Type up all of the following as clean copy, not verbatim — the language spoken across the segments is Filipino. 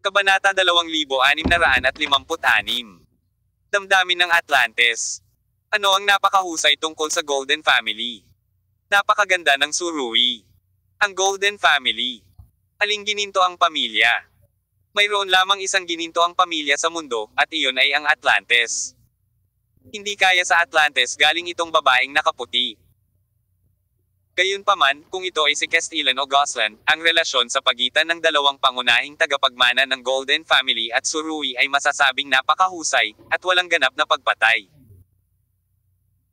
Kabanata 2656. Damdamin ng Atlantes. Ano ang napakahusay tungkol sa Golden Family? Napakaganda ng Surui. Ang Golden Family. Aling gininto ang pamilya? Mayroon lamang isang gininto ang pamilya sa mundo, at iyon ay ang Atlantes. Hindi kaya sa Atlantes galing itong babaeng nakaputi. Gayunpaman, kung ito ay si Castilian o Goslan, ang relasyon sa pagitan ng dalawang pangunahing tagapagmana ng Golden Family at Surui ay masasabing napakahusay, at walang ganap na pagpatay.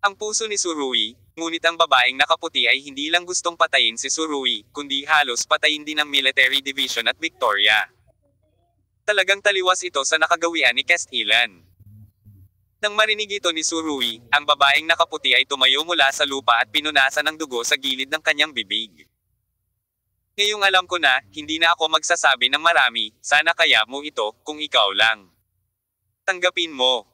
Ang puso ni Surui, ngunit ang babaeng nakaputi ay hindi lang gustong patayin si Surui, kundi halos patayin din ang Military Division at Victoria. Talagang taliwas ito sa nakagawian ni Castilian. Nang marinig ito ni Surui, ang babaeng nakaputi ay tumayo mula sa lupa at pinunasan ng dugo sa gilid ng kanyang bibig. Ngayong alam ko na, hindi na ako magsasabi ng marami, sana kaya mo ito, kung ikaw lang. Tanggapin mo.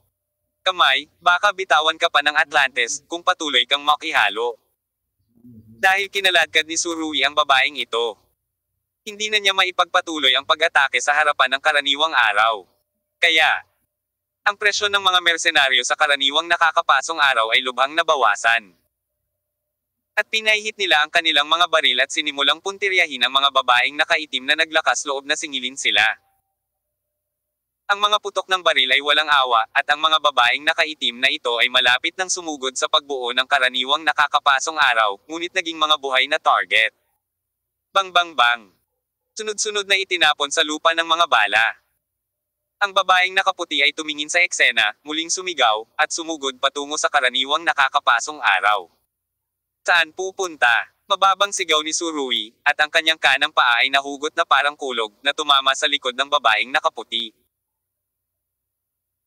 Kamay, baka bitawan ka pa ng Atlantes, kung patuloy kang makihalo. Dahil kinaladkad ni Surui ang babaeng ito. Hindi na niya maipagpatuloy ang pag-atake sa harapan ng karaniwang araw. Kaya, ang presyon ng mga mersenaryo sa karaniwang nakakapasong araw ay lubhang nabawasan. At pinahihit nila ang kanilang mga baril at sinimulang puntiryahin ang mga babaeng nakaitim na naglakas loob na singilin sila. Ang mga putok ng baril ay walang awa, at ang mga babaeng nakaitim na ito ay malapit nang sumugod sa pagbuo ng karaniwang nakakapasong araw, ngunit naging mga buhay na target. Bang bang bang. Sunod-sunod na itinapon sa lupa ng mga bala. Ang babaeng nakaputi ay tumingin sa eksena, muling sumigaw, at sumugod patungo sa karaniwang nakakapasong araw. Saan pupunta? Mababang sigaw ni Surui, at ang kanyang kanang paa ay nahugot na parang kulog, na tumama sa likod ng babaeng nakaputi.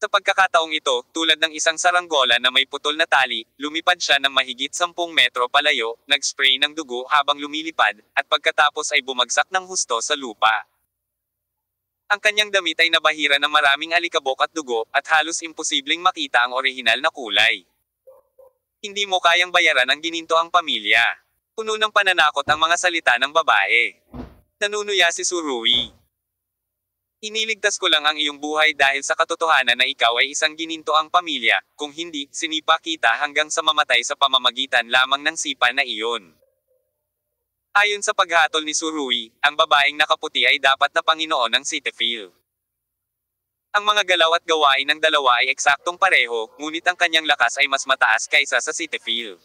Sa pagkakataong ito, tulad ng isang saranggola na may putol na tali, lumipad siya ng mahigit 10 metro palayo, nag-spray ng dugo habang lumilipad, at pagkatapos ay bumagsak ng husto sa lupa. Ang kanyang damit ay nabahira ng maraming alikabok at dugo, at halos imposibleng makita ang orihinal na kulay. Hindi mo kayang bayaran ang gininto ang pamilya. Puno ng pananakot ang mga salita ng babae. Nanunuya si Surui. Iniligtas ko lang ang iyong buhay dahil sa katotohanan na ikaw ay isang gininto ang pamilya, kung hindi, sinipa kita hanggang sa mamatay sa pamamagitan lamang ng sipa na iyon. Ayon sa paghatol ni Surui, ang babaeng nakaputi ay dapat na Panginoon ng Cetaphil. Ang mga galaw at gawain ng dalawa ay eksaktong pareho, ngunit ang kanyang lakas ay mas mataas kaysa sa Cetaphil.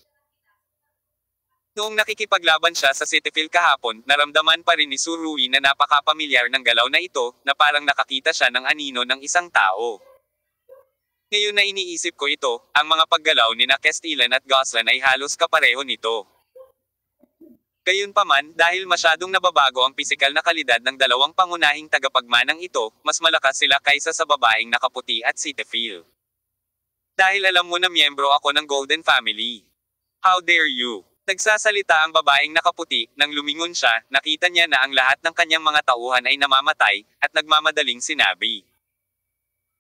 Noong nakikipaglaban siya sa Cetaphil kahapon, naramdaman pa rin ni Surui na napakapamilyar ng galaw na ito, na parang nakakita siya ng anino ng isang tao. Ngayon na iniisip ko ito, ang mga paggalaw ni Castilian at Goslan ay halos kapareho nito. Gayunpaman, dahil masyadong nababago ang pisikal na kalidad ng dalawang pangunahing tagapagmanang ito, mas malakas sila kaysa sa babaeng nakaputi at Cetaphil. Dahil alam mo na miyembro ako ng Golden Family. How dare you? Nagsasalita ang babaeng nakaputi, nang lumingon siya, nakita niya na ang lahat ng kanyang mga tauhan ay namamatay, at nagmamadaling sinabi.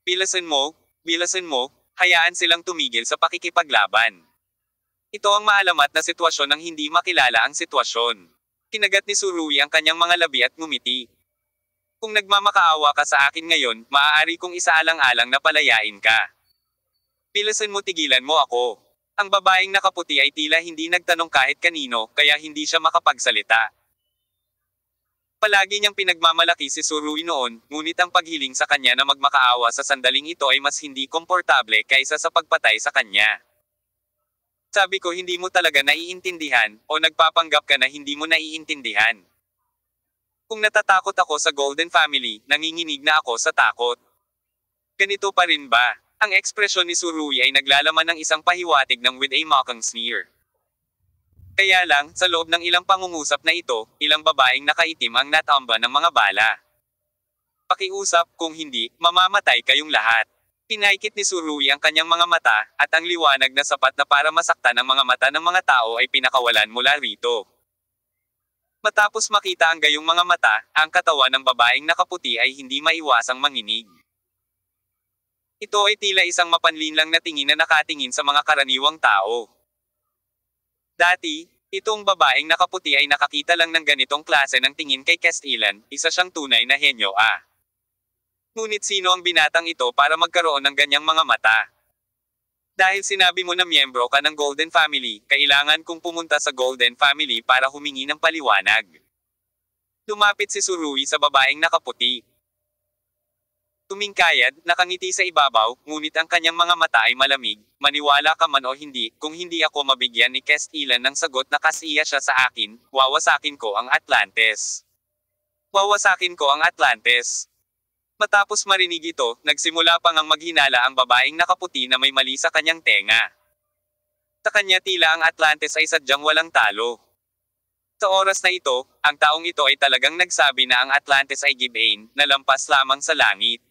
Bilasan mo, hayaan silang tumigil sa pakikipaglaban. Ito ang maalamat na sitwasyon ng hindi makilala ang sitwasyon. Kinagat ni Surui ang kanyang mga labi at ngumiti. Kung nagmamakaawa ka sa akin ngayon, maaari kong isaalang-alang na palayain ka. Bilasan mo, tigilan mo ako. Ang babaeng nakaputi ay tila hindi nagtanong kahit kanino, kaya hindi siya makapagsalita. Palagi niyang pinagmamalaki si Surui noon, ngunit ang paghiling sa kanya na magmakaawa sa sandaling ito ay mas hindi komportable kaysa sa pagpatay sa kanya. Sabi ko hindi mo talaga naiintindihan, o nagpapanggap ka na hindi mo naiintindihan. Kung natatakot ako sa Golden Family, nanginginig na ako sa takot. Ganito pa rin ba? Ang ekspresyon ni Surui ay naglalaman ng isang pahiwatig ng with a mocking sneer. Kaya lang, sa loob ng ilang pangungusap na ito, ilang babaeng nakaitim ang natamba ng mga bala. Pakiusap, kung hindi, mamamatay kayong lahat. Pinaikit ni Surui ang kanyang mga mata, at ang liwanag na sapat na para masaktan ang mga mata ng mga tao ay pinakawalan mula rito. Matapos makita ang gayong mga mata, ang katawan ng babaeng nakaputi ay hindi maiwasang manginig. Ito ay tila isang mapanlinlang na tingin na nakatingin sa mga karaniwang tao. Dati, itong babaeng nakaputi ay nakakita lang ng ganitong klase ng tingin kay Castilian, isa siyang tunay na henyo. Ngunit sino ang binatang ito para magkaroon ng ganyang mga mata? Dahil sinabi mo na miyembro ka ng Golden Family, kailangan kong pumunta sa Golden Family para humingi ng paliwanag. Lumapit si Surui sa babaeng nakaputi. Tumingkayad, nakangiti sa ibabaw, ngunit ang kanyang mga mata ay malamig. Maniwala ka man o hindi, kung hindi ako mabigyan ni Castilan ng sagot na kasiya siya sa akin, wawasakin ko ang Atlantes. Wawasakin ko ang Atlantes. Matapos marinig ito, nagsimula pang ang maghinala ang babaeng nakaputi na may mali sa kanyang tenga. Sa kanya tila ang Atlantes ay sadyang walang talo. Sa oras na ito, ang taong ito ay talagang nagsabi na ang Atlantes ay gibain, na lampas lamang sa langit.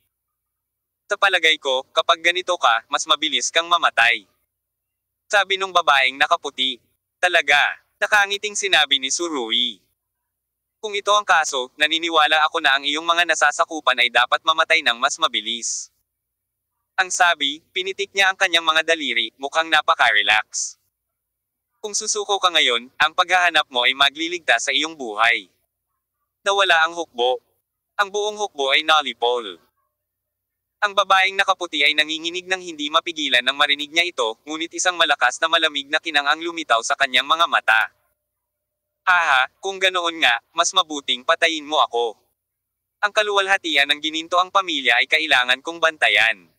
Sa palagay ko, kapag ganito ka, mas mabilis kang mamatay. Sabi nung babaeng nakaputi. Talaga, nakangiting sinabi ni Surui. Kung ito ang kaso, naniniwala ako na ang iyong mga nasasakupan ay dapat mamatay ng mas mabilis. Ang sabi, pinitik niya ang kanyang mga daliri, mukhang napaka-relax. Kung susuko ka ngayon, ang paghahanap mo ay magliligtas sa iyong buhay. Nawala ang hukbo. Ang buong hukbo ay nalipol. Ang babaeng nakaputi ay nanginginig ng hindi mapigilan nang marinig niya ito, ngunit isang malakas na malamig na kinang ang lumitaw sa kanyang mga mata. Haha, kung ganoon nga, mas mabuting patayin mo ako. Ang kaluwalhatian ng gininto ang pamilya ay kailangan kong bantayan.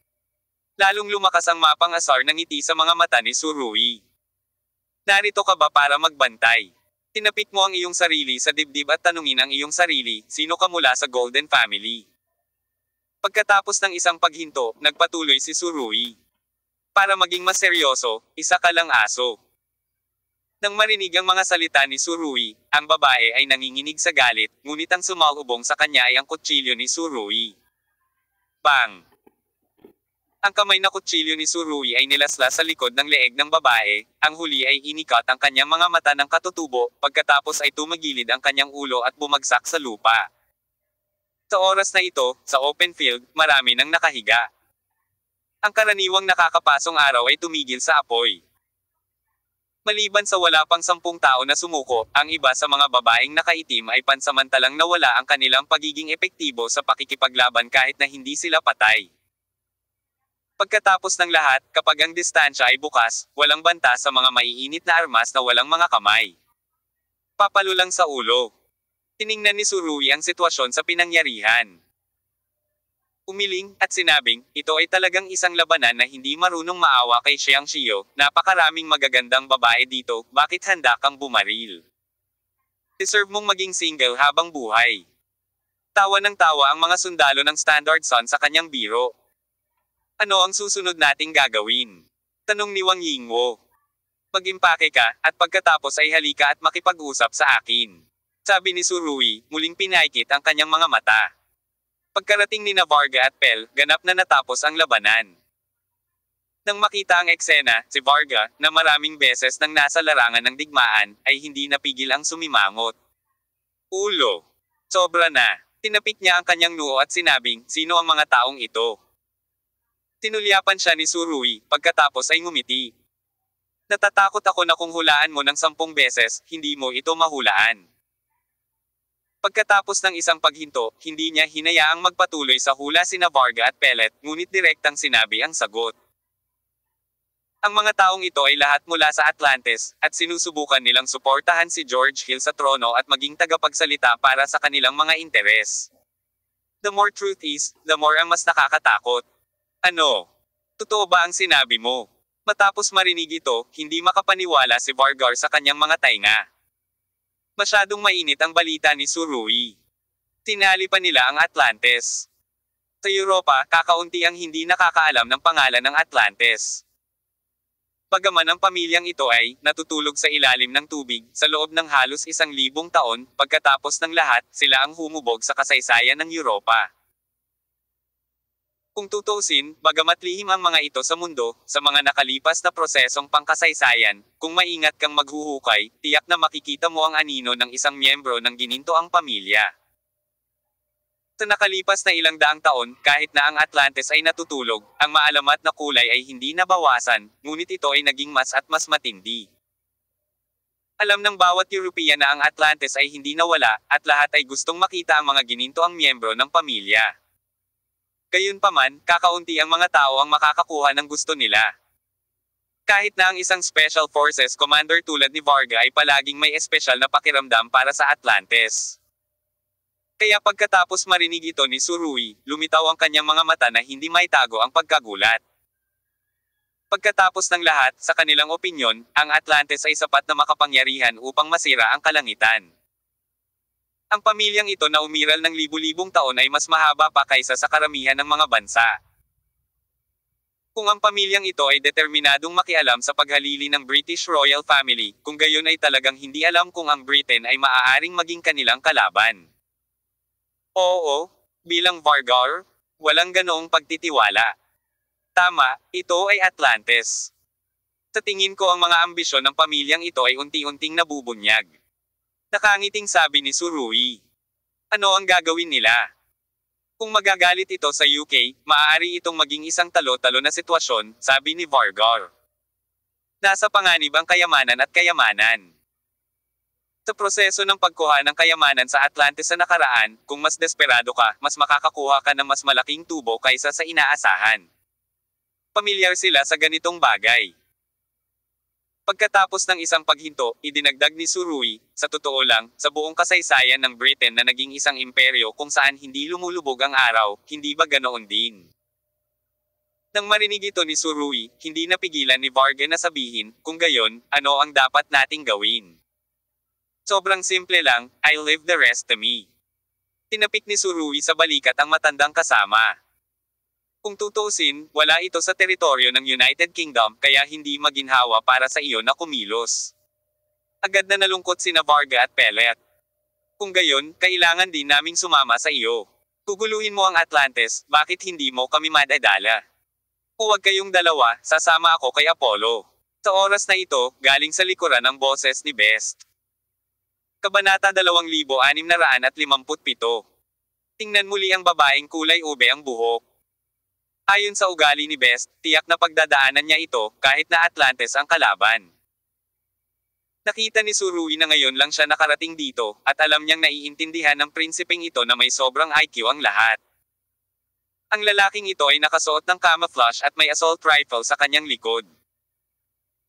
Lalong lumakas ang mapang-asar ng ngiti sa mga mata ni Surui. Narito ka ba para magbantay? Tinapik mo ang iyong sarili sa dibdib at tanungin ang iyong sarili, sino ka mula sa Golden Family? Pagkatapos ng isang paghinto, nagpatuloy si Surui. Para maging mas seryoso, isa ka lang aso. Nang marinig ang mga salita ni Surui, ang babae ay nanginginig sa galit, ngunit ang sumalubong sa kanya ay ang kutsilyo ni Surui. Bang! Ang kamay na kutsilyo ni Surui ay nilaslas sa likod ng leeg ng babae, ang huli ay inikat ang kanyang mga mata ng katutubo, pagkatapos ay tumagilid ang kanyang ulo at bumagsak sa lupa. Sa oras na ito, sa open field, marami nang nakahiga. Ang karaniwang nakakapasong araw ay tumigil sa apoy. Maliban sa wala pang 10 tao na sumuko, ang iba sa mga babaeng nakaitim ay pansamantalang nawala ang kanilang pagiging epektibo sa pakikipaglaban kahit na hindi sila patay. Pagkatapos ng lahat, kapag ang distansya ay bukas, walang banta sa mga maiinit na armas na walang mga kamay. Papalo lang sa ulo. Tiningnan ni Surui ang sitwasyon sa pinangyarihan. Umiling, at sinabing, ito ay talagang isang labanan na hindi marunong maawa kay Xiang Xiao, napakaraming magagandang babae dito, bakit handa kang bumaril? Deserve mong maging single habang buhay. Tawa ng tawa ang mga sundalo ng Standard Sun sa kanyang biro. Ano ang susunod nating gagawin? Tanong ni Wang Yingwo. Mag-impake ka, at pagkatapos ay halika at makipag-usap sa akin. Sabi ni Surui, muling pinaikit ang kanyang mga mata. Pagkarating ni Varga at Pel, ganap na natapos ang labanan. Nang makita ang eksena, si Varga, na maraming beses nang nasa larangan ng digmaan, ay hindi napigil ang sumimangot. Ulo. Sobra na. Tinapik niya ang kanyang noo at sinabing, sino ang mga taong ito? Tinulyapan siya ni Surui, pagkatapos ay ngumiti. Natatakot ako na kung hulaan mo ng 10 beses, hindi mo ito mahulaan. Pagkatapos ng isang paghinto, hindi niya hinayaang magpatuloy sa hula sina Varga at Pellet, ngunit direktang sinabi ang sagot. Ang mga taong ito ay lahat mula sa Atlantes, at sinusubukan nilang suportahan si George Hill sa trono at maging tagapagsalita para sa kanilang mga interes. The more truth is, the more ang mas nakakatakot. Ano? Totoo ba ang sinabi mo? Matapos marinig ito, hindi makapaniwala si Vargar sa kanyang mga tainga. Masyadong mainit ang balita ni Surui. Tinali pa nila ang Atlantes. Sa Europa, kakaunti ang hindi nakakaalam ng pangalan ng Atlantes. Bagaman ang pamilyang ito ay natutulog sa ilalim ng tubig sa loob ng halos 1,000 taon, pagkatapos ng lahat, sila ang humubog sa kasaysayan ng Europa. Kung tutuusin, bagamat lihim ang mga ito sa mundo, sa mga nakalipas na prosesong pangkasaysayan, kung maingat kang maghuhukay, tiyak na makikita mo ang anino ng isang miyembro ng gininto ang pamilya. Sa nakalipas na ilang daang taon, kahit na ang Atlantes ay natutulog, ang maalamat na kulay ay hindi nabawasan, ngunit ito ay naging mas at mas matindi. Alam ng bawat European na ang Atlantes ay hindi nawala, at lahat ay gustong makita ang mga gininto ang miyembro ng pamilya. Gayunpaman, kakaunti ang mga tao ang makakakuha ng gusto nila. Kahit na ang isang Special Forces Commander tulad ni Varga ay palaging may espesyal na pakiramdam para sa Atlantes. Kaya pagkatapos marinig ito ni Surui, lumitaw ang kanyang mga mata na hindi maitago ang pagkagulat. Pagkatapos ng lahat, sa kanilang opinyon, ang Atlantes ay sapat na makapangyarihan upang masira ang kalangitan. Ang pamilyang ito na umiral ng libu-libong taon ay mas mahaba pa kaysa sa karamihan ng mga bansa. Kung ang pamilyang ito ay determinadong makialam sa paghalili ng British Royal Family, kung gayon ay talagang hindi alam kung ang Britain ay maaaring maging kanilang kalaban. Oo, bilang Vargar, walang ganoong pagtitiwala. Tama, ito ay Atlantes. Sa tingin ko ang mga ambisyon ng pamilyang ito ay unti-unting nabubunyag. Nakangiting sabi ni Surui. Ano ang gagawin nila? Kung magagalit ito sa UK, maaari itong maging isang talo-talo na sitwasyon, sabi ni Vargar. Nasa panganib ang kayamanan at kayamanan. Sa proseso ng pagkuha ng kayamanan sa Atlantis sa nakaraan, kung mas desperado ka, mas makakakuha ka ng mas malaking tubo kaysa sa inaasahan. Pamilyar sila sa ganitong bagay. Pagkatapos ng isang paghinto, idinagdag ni Surui, sa totoo lang, sa buong kasaysayan ng Britain na naging isang imperyo kung saan hindi lumulubog ang araw, hindi ba ganoon din? Nang marinig ito ni Surui, hindi napigilan ni Varga na sabihin, kung gayon, ano ang dapat nating gawin? Sobrang simple lang, I'll leave the rest to me. Tinapik ni Surui sa balikat ang matandang kasama. Kung tutuusin, wala ito sa teritoryo ng United Kingdom kaya hindi maginhawa para sa iyo na kumilos. Agad na nalungkot sina Varga at Pellet. Kung gayon, kailangan din naming sumama sa iyo. Guguluhin mo ang Atlantis, bakit hindi mo kami madadala? Huwag kayong dalawa, sasama ako kay Apollo. Sa oras na ito, galing sa likuran ng boses ni Best. Kabanata 2657. Tingnan muli ang babaeng kulay ube ang buhok. Ayon sa ugali ni Best, tiyak na pagdadaanan niya ito, kahit na Atlantis ang kalaban. Nakita ni Surui na ngayon lang siya nakarating dito, at alam niyang naiintindihan ng prinsipeng ito na may sobrang IQ ang lahat. Ang lalaking ito ay nakasuot ng camouflage at may assault rifle sa kanyang likod.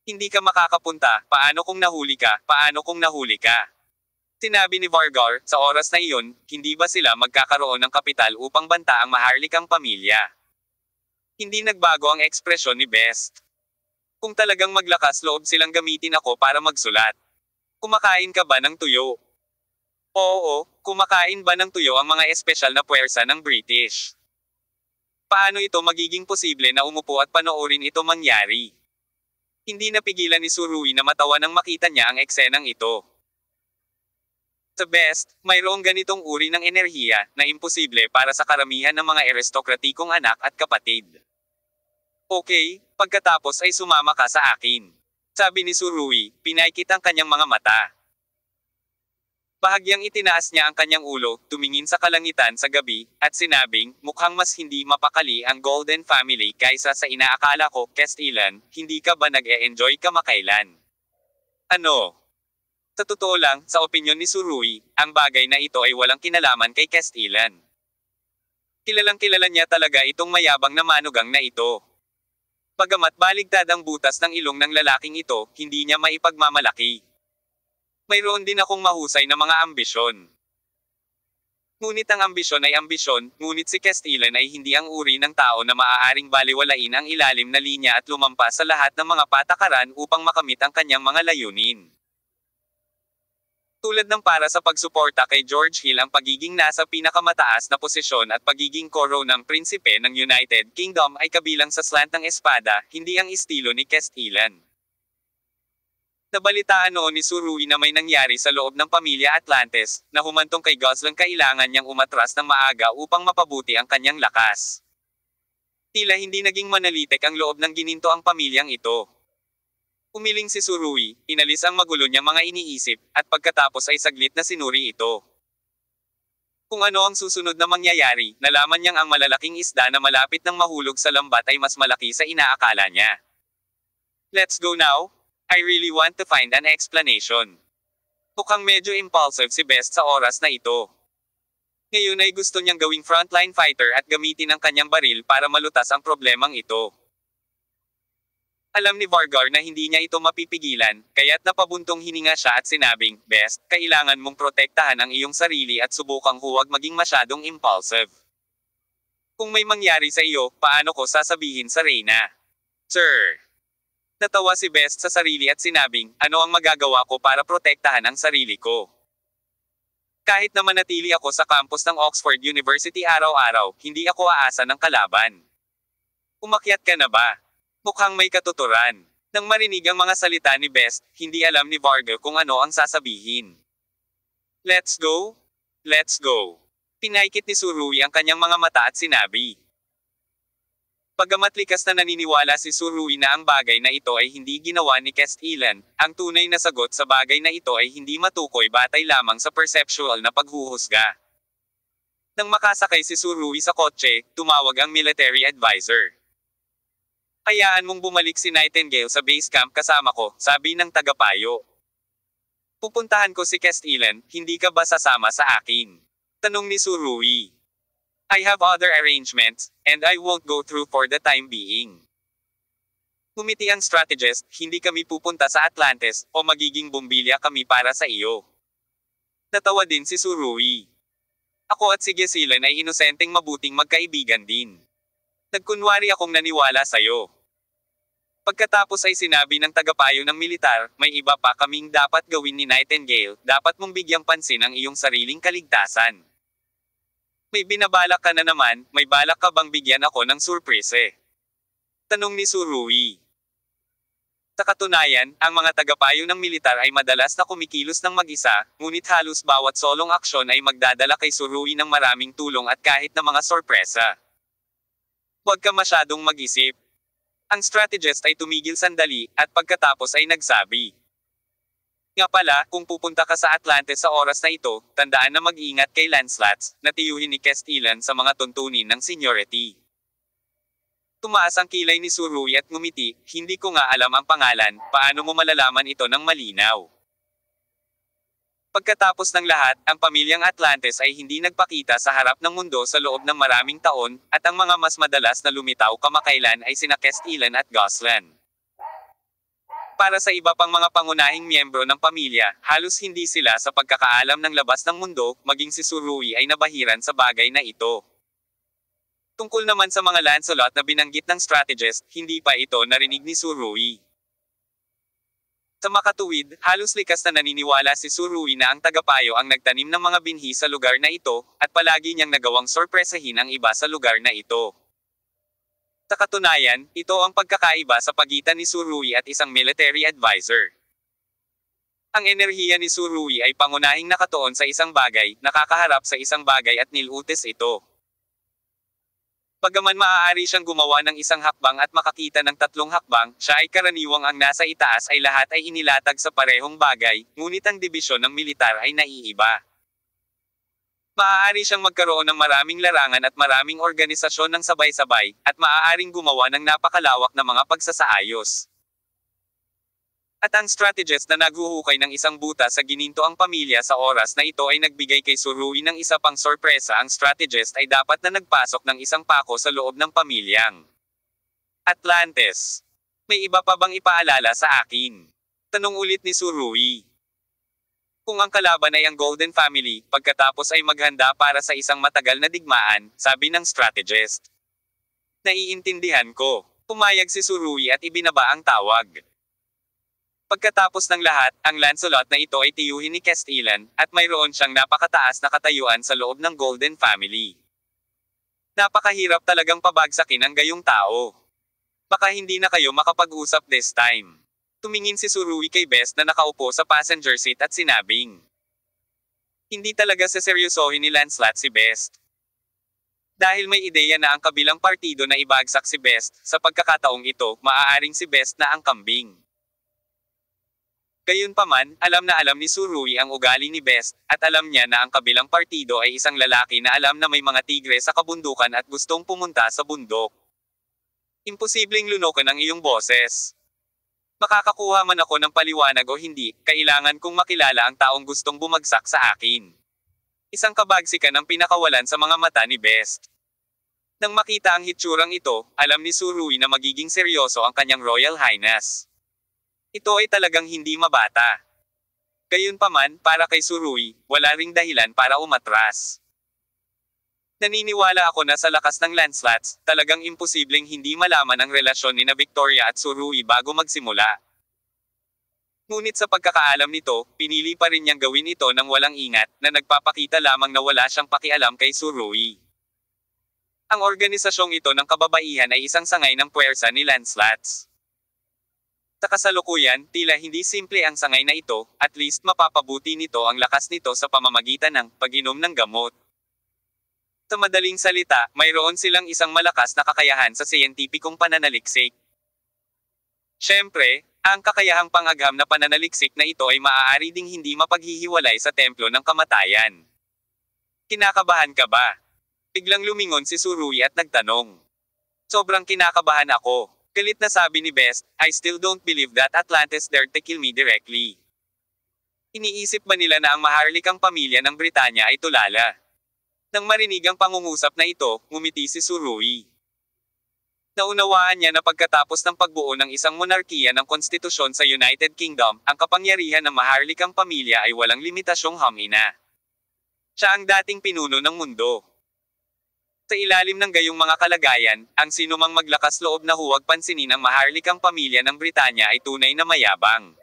Hindi ka makakapunta, paano kung nahuli ka, paano kung nahuli ka? Sinabi ni Vargar, sa oras na iyon, hindi ba sila magkakaroon ng kapital upang banta ang maharlikang pamilya? Hindi nagbago ang ekspresyon ni Best. Kung talagang maglakas loob silang gamitin ako para magsulat. Kumakain ka ba ng tuyo? Oo, kumakain ba ng tuyo ang mga espesyal na puwersa ng British? Paano ito magiging posible na umupo at panoorin ito mangyari? Hindi napigilan ni Surui na matawa nang makita niya ang eksenang ito. Sa Best, mayroong ganitong uri ng enerhiya na imposible para sa karamihan ng mga aristokratikong anak at kapatid. Okay, pagkatapos ay sumama ka sa akin. Sabi ni Surui, pinaikit ang kanyang mga mata. Bahagyang itinaas niya ang kanyang ulo, tumingin sa kalangitan sa gabi, at sinabing, mukhang mas hindi mapakali ang Golden Family kaysa sa inaakala ko, Castellan, hindi ka ba nag-e-enjoy kamakailan? Ano? Sa totoo lang, sa opinyon ni Surui, ang bagay na ito ay walang kinalaman kay Castellan. Kilalang kilala niya talaga itong mayabang na manugang na ito. Bagamat baligtad ang butas ng ilong ng lalaking ito, hindi niya maipagmamalaki. Mayroon din akong mahusay na mga ambisyon. Ngunit ang ambisyon ay ambisyon, ngunit si Castellan ay hindi ang uri ng tao na maaaring baliwalain ang ilalim na linya at lumampas sa lahat ng mga patakaran upang makamit ang kanyang mga layunin. Tulad ng para sa pagsuporta kay George Hill ang pagiging nasa pinakamataas na posisyon at pagiging koro ng prinsipe ng United Kingdom ay kabilang sa slant ng espada, hindi ang estilo ni Castellan. Nabalitaan noon ni Surui na may nangyari sa loob ng pamilya Atlantis, na humantong kay Gosling kailangan niyang umatras ng maaga upang mapabuti ang kanyang lakas. Tila hindi naging manalitik ang loob ng gininto ang pamilyang ito. Umiling si Surui, inalis ang magulo niyang mga iniisip, at pagkatapos ay saglit na sinuri ito. Kung ano ang susunod na mangyayari, nalaman niyang ang malalaking isda na malapit ng mahulog sa lambat ay mas malaki sa inaakala niya. Let's go now? I really want to find an explanation. Mukhang medyo impulsive si Best sa oras na ito. Ngayon ay gusto niyang gawing frontline fighter at gamitin ang kanyang baril para malutas ang problemang ito. Alam ni Vargar na hindi niya ito mapipigilan, kaya't napabuntong hininga siya at sinabing, "Best, kailangan mong protektahan ang iyong sarili at subukang huwag maging masyadong impulsive. Kung may mangyari sa iyo, paano ko sasabihin sa Reyna?" "Sir." Natawa si Best sa sarili at sinabing, "Ano ang magagawa ko para protektahan ang sarili ko? Kahit na manatili ako sa campus ng Oxford University araw-araw, hindi ako aasa ng kalaban." "Umakyat ka na ba?" Mukhang may katuturan. Nang marinig ang mga salita ni Best, hindi alam ni Vargar kung ano ang sasabihin. "Let's go? Let's go." Pinaikit ni Surui ang kanyang mga mata at sinabi. Pagamat likas na naniniwala si Surui na ang bagay na ito ay hindi ginawa ni Castellan, ang tunay na sagot sa bagay na ito ay hindi matukoy batay lamang sa perceptual na paghuhusga. Nang makasakay si Surui sa kotse, tumawag ang military advisor. "Hayaan mong bumalik si Nightingale sa base camp kasama ko," sabi ng tagapayo. "Pupuntahan ko si Castellan, hindi ka ba sasama sa akin?" tanong ni Surui. "I have other arrangements, and I won't go through for the time being." Ngumiti ang strategist, "Hindi kami pupunta sa Atlantis, o magiging bumbilya kami para sa iyo." Natawa din si Surui. "Ako at si Castellan ay inosenteng mabuting magkaibigan din. Nagkunwari akong naniwala sa'yo." Pagkatapos ay sinabi ng tagapayo ng militar, "May iba pa kaming dapat gawin ni Nightingale, dapat mong bigyang pansin ang iyong sariling kaligtasan." "May binabalak ka na naman, may balak ka bang bigyan ako ng surprise?" tanong ni Surui. Sa katunayan, ang mga tagapayo ng militar ay madalas na kumikilos ng mag-isa, ngunit halos bawat solong aksyon ay magdadala kay Surui ng maraming tulong at kahit na mga sorpresa. "Huwag ka masyadong mag-isip." Ang strategist ay tumigil sandali, at pagkatapos ay nagsabi. "Nga pala, kung pupunta ka sa Atlantis sa oras na ito, tandaan na mag-ingat kay Lancelot," natiyuhin ni Castellan sa mga tuntunin ng seniority. Tumaas ang kilay ni Surui at ngumiti, "Hindi ko nga alam ang pangalan, paano mo malalaman ito ng malinaw?" Pagkatapos ng lahat, ang pamilyang Atlantis ay hindi nagpakita sa harap ng mundo sa loob ng maraming taon, at ang mga mas madalas na lumitaw kamakailan ay sina Castellan at Goslan. Para sa iba pang mga pangunahing miyembro ng pamilya, halos hindi sila sa pagkakaalam ng labas ng mundo, maging si Surui ay nabahiran sa bagay na ito. Tungkol naman sa mga Lancelot na binanggit ng strategist, hindi pa ito narinig ni Surui. Sa makatuwid, halos likas na naniniwala si Surui na ang tagapayo ang nagtanim ng mga binhi sa lugar na ito, at palagi niyang nagawang sorpresahin ang iba sa lugar na ito. Sa katunayan, ito ang pagkakaiba sa pagitan ni Surui at isang military advisor. Ang enerhiya ni Surui ay pangunahing nakatuon sa isang bagay, nakakaharap sa isang bagay at nilutis ito. Bagaman maaari siyang gumawa ng isang hakbang at makakita ng tatlong hakbang, siya ay karaniwang ang nasa itaas ay lahat ay inilatag sa parehong bagay, ngunit ang dibisyon ng militar ay naiiba. Maaari siyang magkaroon ng maraming larangan at maraming organisasyon ng sabay-sabay, at maaaring gumawa ng napakalawak na mga pagsasaayos. At ang strategist na naghuhukay ng isang buta sa gininto ang pamilya sa oras na ito ay nagbigay kay Surui ng isa pang sorpresa. Ang strategist ay dapat na nagpasok ng isang pako sa loob ng pamilyang Atlantis. "May iba pa bang ipaalala sa akin?" tanong ulit ni Surui. "Kung ang kalaban ay ang Golden Family, pagkatapos ay maghanda para sa isang matagal na digmaan," sabi ng strategist. "Naiintindihan ko." Pumayag si Surui at ibinaba ang tawag. Pagkatapos ng lahat, ang Lancelot na ito ay tiyuhin ni Castellan, at mayroon siyang napakataas na katayuan sa loob ng Golden Family. Napakahirap talagang pabagsakin ang gayong tao. "Baka hindi na kayo makapag-usap this time." Tumingin si Surui kay Best na nakaupo sa passenger seat at sinabing. Hindi talaga seseryosohin ni Lancelot si Best. Dahil may ideya na ang kabilang partido na ibagsak si Best, sa pagkakataong ito, maaaring si Best na ang kambing. Gayunpaman, alam na alam ni Surui ang ugali ni Best, at alam niya na ang kabilang partido ay isang lalaki na alam na may mga tigre sa kabundukan at gustong pumunta sa bundok. "Imposibleng lunokan ang iyong boses. Makakakuha man ako ng paliwanag o hindi, kailangan kong makilala ang taong gustong bumagsak sa akin." Isang kabagsikan ang pinakawalan sa mga mata ni Best. Nang makita ang hitsurang ito, alam ni Surui na magiging seryoso ang kanyang Royal Highness. Ito ay talagang hindi mabata. Gayunpaman, para kay Surui, wala ring dahilan para umatras. Naniniwala ako na sa lakas ng Lancelats, talagang imposibleng hindi malaman ang relasyon ni na Victoria at Surui bago magsimula. Ngunit sa pagkakaalam nito, pinili pa rin niyang gawin ito ng walang ingat, na nagpapakita lamang na wala siyang pakialam kay Surui. Ang organisasyong ito ng kababaihan ay isang sangay ng puwersa ni Lancelats. Sa kasalukuyan, tila hindi simple ang sangay na ito, at least mapapabuti nito ang lakas nito sa pamamagitan ng pag-inom ng gamot. Sa madaling salita, mayroon silang isang malakas na kakayahan sa siyentipikong pananaliksik. Siyempre, ang kakayahang pangagham na pananaliksik na ito ay maaari ding hindi mapaghihiwalay sa templo ng kamatayan. Kinakabahan ka ba? Biglang lumingon si Surui at nagtanong. Sobrang kinakabahan ako. Galit na sabi ni Best, I still don't believe that Atlantis dared to kill me directly. Iniisip ba nila na ang maharlikang pamilya ng Britanya ay tulala? Nang marinig ang pangungusap na ito, ngumiti si Surui. Naunawaan niya na pagkatapos ng pagbuo ng isang monarkiya ng konstitusyon sa United Kingdom, ang kapangyarihan ng maharlikang pamilya ay walang limitasyong hamina. Siya ang dating pinuno ng mundo. Sa ilalim ng gayong mga kalagayan, ang sinumang maglakas loob na huwag pansinin ang maharlikang pamilya ng Britanya ay tunay na mayabang.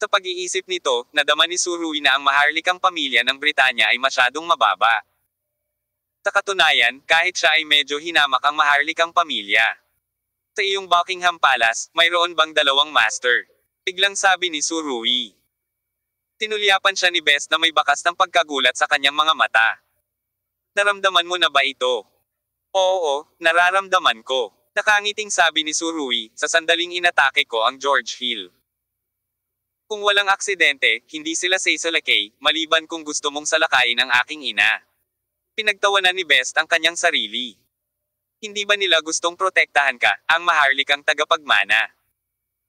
Sa pag-iisip nito, nadama ni Surui na ang maharlikang pamilya ng Britanya ay masyadong mababa. Sa katunayan, kahit siya ay medyo hinamak ang maharlikang pamilya. Sa iyong Buckingham Palace, mayroon bang dalawang master? Biglang sabi ni Surui. Tinulyapan siya ni Best na may bakas ng pagkagulat sa kanyang mga mata. Naramdaman mo na ba ito? Oo, nararamdaman ko. Nakangiting sabi ni Surui, sa sandaling inatake ko ang George Hill. Kung walang aksidente, hindi sila sasalakay, maliban kung gusto mong salakayin ang aking ina. Pinagtawanan ni Best ang kanyang sarili. Hindi ba nila gustong protektahan ka, ang maharlikang tagapagmana?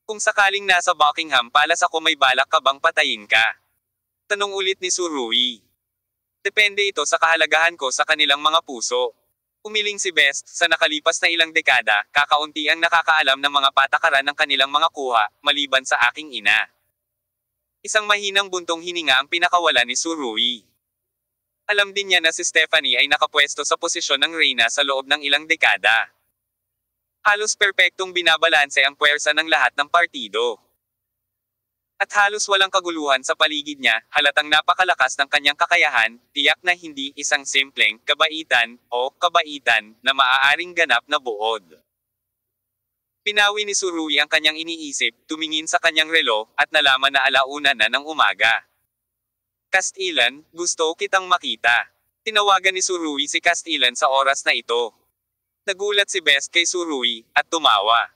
Kung sakaling nasa Buckingham Palace ako, may balak ka bang patayin ka? Tanong ulit ni Surui. Depende ito sa kahalagahan ko sa kanilang mga puso. Umiling si Best, sa nakalipas na ilang dekada, kakaunti ang nakakaalam ng mga patakaran ng kanilang mga kuha, maliban sa aking ina. Isang mahinang buntong hininga ang pinakawala ni Surui. Alam din niya na si Stephanie ay nakapwesto sa posisyon ng reyna sa loob ng ilang dekada. Halos perpektong binabalanse ang puwersa ng lahat ng partido. At halos walang kaguluhan sa paligid niya, halatang napakalakas ng kanyang kakayahan, tiyak na hindi isang simpleng kabaitan o kabaitan na maaaring ganap na buod. Pinawi ni Surui ang kanyang iniisip, tumingin sa kanyang relo, at nalaman na alauna na ng umaga. Castellan, gusto kitang makita. Tinawagan ni Surui si Castellan sa oras na ito. Nagulat si Best kay Surui, at tumawa.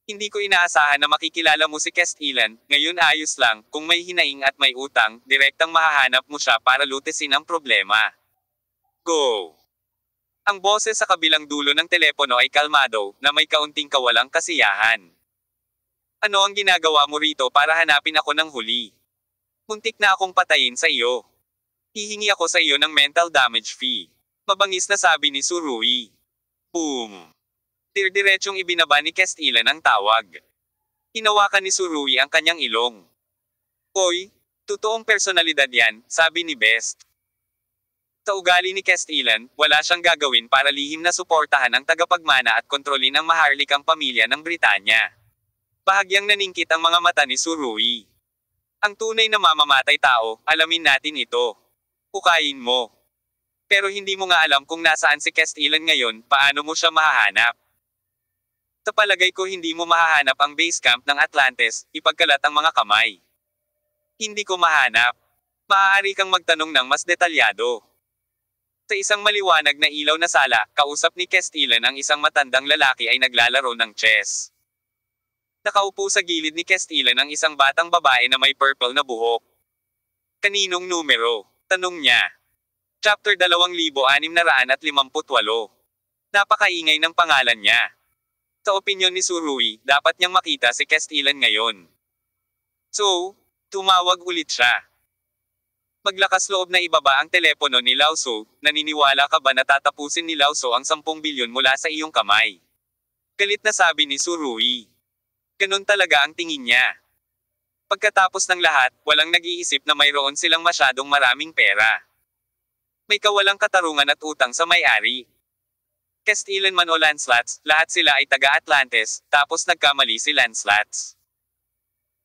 Hindi ko inaasahan na makikilala mo si Castellan, ngayon ayos lang, kung may hinaing at may utang, direktang mahahanap mo siya para lutesin ang problema. Go! Ang boses sa kabilang dulo ng telepono ay kalmado, na may kaunting kawalang kasiyahan. Ano ang ginagawa mo rito para hanapin ako ng huli? Muntik na akong patayin sa iyo. Hihingi ako sa iyo ng mental damage fee. Mabangis na sabi ni Surui. Boom! Dirdiretsong ibinaba ni Castellan ang tawag. Hinawakan ni Surui ang kanyang ilong. Hoy, totoong personalidad yan, sabi ni Best. Sa ugali ni Castellan, wala siyang gagawin para lihim na suportahan ang tagapagmana at kontrolin ang maharlikang pamilya ng Britanya. Bahagyang naningkit ang mga mata ni Surui. Ang tunay na mamamatay tao, alamin natin ito. Hukayin mo. Pero hindi mo nga alam kung nasaan si Castellan ngayon, paano mo siya mahahanap? Sa palagay ko hindi mo mahahanap ang base camp ng Atlantis, ipagkalat ang mga kamay. Hindi ko mahanap. Maaari kang magtanong ng mas detalyado. Sa isang maliwanag na ilaw na sala, kausap ni Castellan ang isang matandang lalaki ay naglalaro ng chess. Nakaupo sa gilid ni Castellan ang isang batang babae na may purple na buhok. Kaninong numero? Tanong niya. Chapter 2658. Napakaingay ng pangalan niya. Sa opinyon ni Surui, dapat niyang makita si Castellan ngayon. So, tumawag ulit siya. Maglakas loob na ibaba ang telepono ni Lauso, naniniwala ka ba na tatapusin ni Lauso ang 10 bilyon mula sa iyong kamay? Galit na sabi ni Surui. Ganun talaga ang tingin niya. Pagkatapos ng lahat, walang nag-iisip na mayroon silang masyadong maraming pera. May kawalang katarungan at utang sa may-ari. Castilian man o Lancelats, lahat sila ay taga-Atlantes, tapos nagkamali si Lancelats.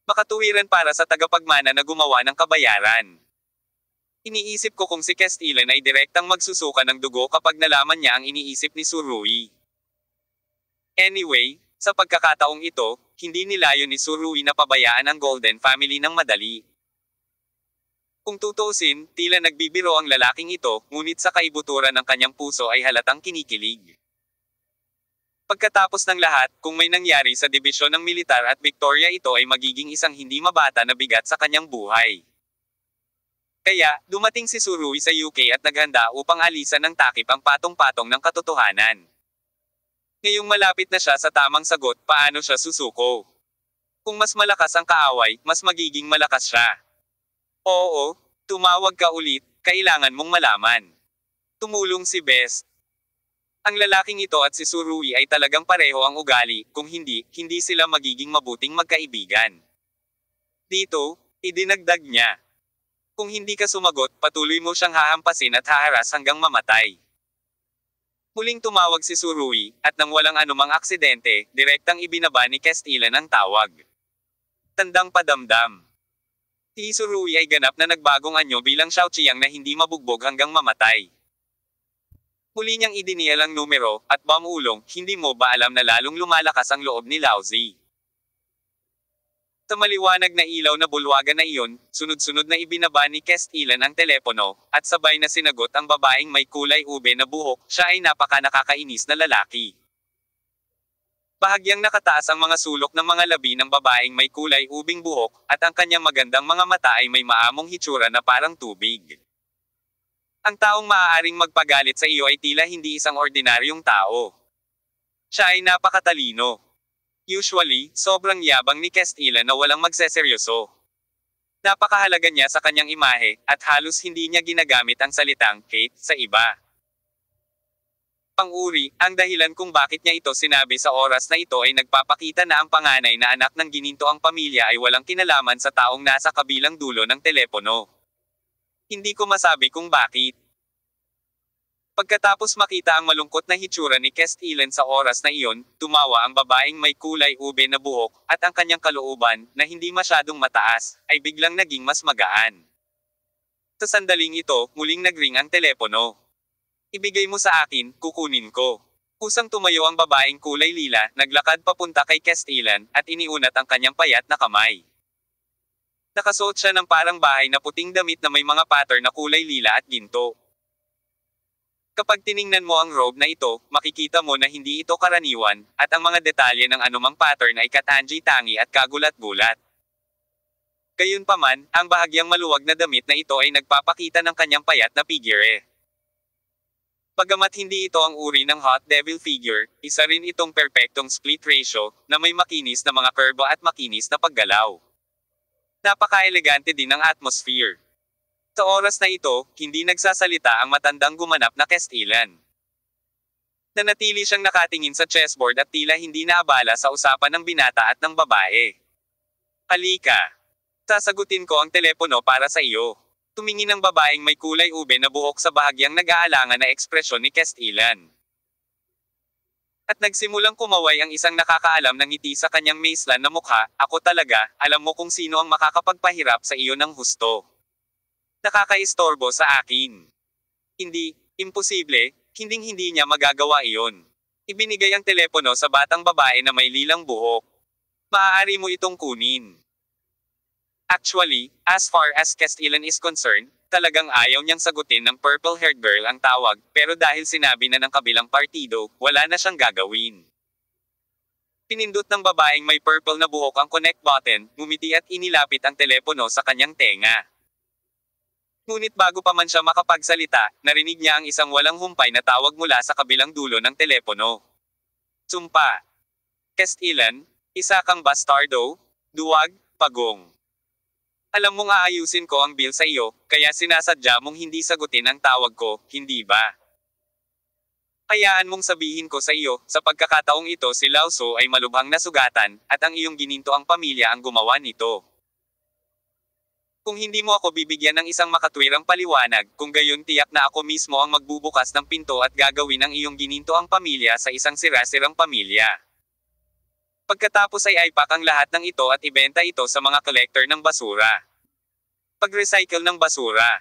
Makatuwiran para sa tagapagmana na gumawa ng kabayaran. Iniisip ko kung si Castilian ay direktang magsusuka ng dugo kapag nalaman niya ang iniisip ni Surui. Anyway, sa pagkakataong ito, hindi nilayo ni Surui na pabayaan ang Golden Family ng madali. Kung tutuusin, tila nagbibiro ang lalaking ito, ngunit sa kaibuturan ng kanyang puso ay halatang kinikilig. Pagkatapos ng lahat, kung may nangyari sa dibisyon ng militar at Victoria, ito ay magiging isang hindi mabata na bigat sa kanyang buhay. Kaya, dumating si Surui sa UK at naghanda upang alisan ng takip ang patong-patong ng katotohanan. Ngayong malapit na siya sa tamang sagot, paano siya susuko? Kung mas malakas ang kaaway, mas magiging malakas siya. Oo, tumawag ka ulit, kailangan mong malaman. Tumulong si Best. Ang lalaking ito at si Surui ay talagang pareho ang ugali, kung hindi, hindi sila magiging mabuting magkaibigan. Dito, idinagdag niya. Kung hindi ka sumagot, patuloy mo siyang hahampasin at haharas hanggang mamatay. Muling tumawag si Surui, at nang walang anumang aksidente, direktang ibinaba ni Castilian ang tawag. Tandang padamdam. Si Surui ay ganap na nagbagong anyo bilang Xiaoqiang na hindi mabugbog hanggang mamatay. Muli niyang idinial ang numero, at bamulong, hindi mo ba alam na lalong lumalakas ang loob ni Laozi? Sa maliwanag na ilaw na bulwagan na iyon, sunod-sunod na ibinaba ni Castilian ang telepono, at sabay na sinagot ang babaeng may kulay ube na buhok, siya ay napaka-nakakainis na lalaki. Bahagyang nakataas ang mga sulok ng mga labi ng babaeng may kulay ubing buhok, at ang kanyang magandang mga mata ay may maamong hitsura na parang tubig. Ang taong maaaring magpagalit sa iyo ay tila hindi isang ordinaryong tao. Siya ay napakatalino. Usually, sobrang yabang ni Castilian na walang magseseryoso. Napakahalaga niya sa kanyang imahe, at halos hindi niya ginagamit ang salitang hate sa iba. Pang-uri, ang dahilan kung bakit niya ito sinabi sa oras na ito ay nagpapakita na ang panganay na anak ng ginintoang pamilya ay walang kinalaman sa taong nasa kabilang dulo ng telepono. Hindi ko masabi kung bakit. Pagkatapos makita ang malungkot na hitsura ni Castilian sa oras na iyon, tumawa ang babaeng may kulay ube na buhok, at ang kanyang kalooban, na hindi masyadong mataas, ay biglang naging mas magaan. Sa sandaling ito, muling nagring ang telepono. Ibigay mo sa akin, kukunin ko. Kusang tumayo ang babaeng kulay lila, naglakad papunta kay Castilian, at iniunat ang kanyang payat na kamay. Nakasuot siya ng parang bahay na puting damit na may mga pattern na kulay lila at ginto. Kapag tiningnan mo ang robe na ito, makikita mo na hindi ito karaniwan, at ang mga detalye ng anumang pattern ay katangi-tangi at kagulat-gulat. Gayunpaman, ang bahagyang maluwag na damit na ito ay nagpapakita ng kanyang payat na figure. Bagamat hindi ito ang uri ng hot devil figure, isa rin itong perpektong split ratio, na may makinis na mga kurbo at makinis na paggalaw. Napaka-elegante din ng atmosphere. Sa oras na ito, hindi nagsasalita ang matandang gumanap na Castilian. Nanatili siyang nakatingin sa chessboard at tila hindi naabala sa usapan ng binata at ng babae. Halika. Sasagutin ko ang telepono para sa iyo. Tumingin ang babaeng may kulay ube na buhok sa bahagyang nag-aalangan na ekspresyon ni Castilian. At nagsimulang kumaway ang isang nakakaalam ng ngiti sa kanyang maislan na mukha, ako talaga, alam mo kung sino ang makakapagpahirap sa iyo ng husto. Nakakaistorbo sa akin. Hindi, imposible, hinding-hindi niya magagawa iyon. Ibinigay ang telepono sa batang babae na may lilang buhok. Maaari mo itong kunin. Actually, as far as Castilian is concerned, talagang ayaw niyang sagutin ng purple-haired girl ang tawag, pero dahil sinabi na ng kabilang partido, wala na siyang gagawin. Pinindot ng babaeng may purple na buhok ang connect button, ngumiti at inilapit ang telepono sa kanyang tenga. Ngunit bago pa man siya makapagsalita, narinig niya ang isang walang humpay na tawag mula sa kabilang dulo ng telepono. Sumpa. Castilian, isa kang bastardo, duwag, pagong. Alam mong aayusin ko ang bill sa iyo, kaya sinasadya mong hindi sagutin ang tawag ko, hindi ba? Hayaan mong sabihin ko sa iyo, sa pagkakataong ito si Lao Tzu ay malubhang nasugatan, at ang iyong gininto ang pamilya ang gumawa nito. Kung hindi mo ako bibigyan ng isang makatwirang paliwanag, kung gayon tiyak na ako mismo ang magbubukas ng pinto at gagawin ng iyong gininto ang pamilya sa isang sirasirang pamilya. Pagkatapos ay ipack ang lahat ng ito at ibenta ito sa mga collector ng basura. Pag-recycle ng basura.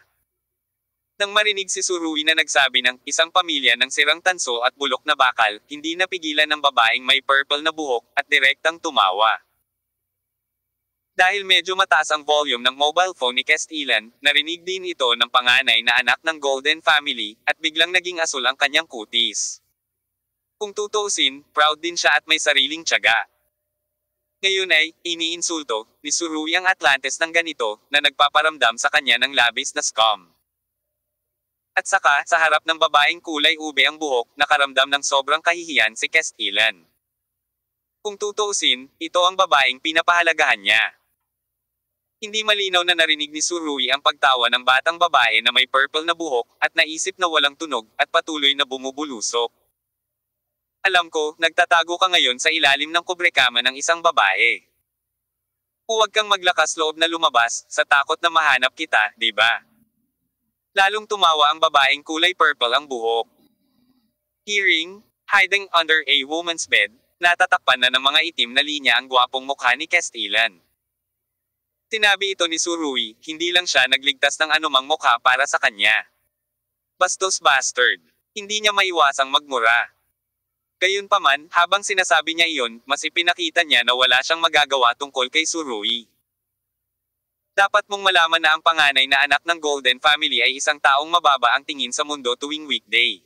Nang marinig si Surui na nagsabi ng isang pamilya ng sirang tanso at bulok na bakal, hindi napigilan ng babaeng may purple na buhok at direktang tumawa. Dahil medyo mataas ang volume ng mobile phone ni Castilian, narinig din ito ng panganay na anak ng Golden family, at biglang naging asul ang kanyang kutis. Kung tutuusin, proud din siya at may sariling tiyaga. Ngayon ay, iniinsulto, ni Surui ang Atlantes ng ganito, na nagpaparamdam sa kanya ng labis na scum. At saka, sa harap ng babaeng kulay ube ang buhok, nakaramdam ng sobrang kahihiyan si Castilian. Kung tutuusin, ito ang babaeng pinapahalagahan niya. Hindi malinaw na narinig ni Surui ang pagtawa ng batang babae na may purple na buhok, at naisip na walang tunog, at patuloy na bumubulusok. Alam ko, nagtatago ka ngayon sa ilalim ng kubrekama ng isang babae. Huwag kang maglakas loob na lumabas, sa takot na mahanap kita, di ba? Lalong tumawa ang babaeng kulay purple ang buhok. Hearing, hiding under a woman's bed, natatakpan na ng mga itim na linya ang gwapong mukha ni Castilian. Sinabi ito ni Surui, hindi lang siya nagligtas ng anumang mukha para sa kanya. Bastos bastard. Hindi niya maiwasang magmura. Gayunpaman, habang sinasabi niya iyon, mas ipinakita niya na wala siyang magagawa tungkol kay Surui. Dapat mong malaman na ang panganay na anak ng Golden family ay isang taong mababa ang tingin sa mundo tuwing weekday.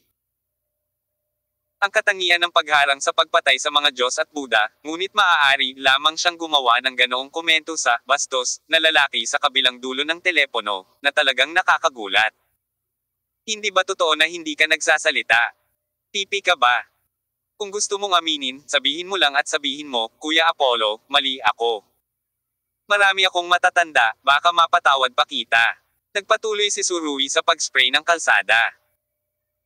Ang katangian ng pagharang sa pagpatay sa mga Diyos at Buddha, ngunit maaari lamang siyang gumawa ng ganoong komento sa bastos na lalaki sa kabilang dulo ng telepono, na talagang nakakagulat. Hindi ba totoo na hindi ka nagsasalita? Pipi ka ba? Kung gusto mong aminin, sabihin mo lang at sabihin mo, Kuya Apollo, mali ako. Marami akong matatanda, baka mapatawad pa kita. Nagpatuloy si Surui sa pag-spray ng kalsada.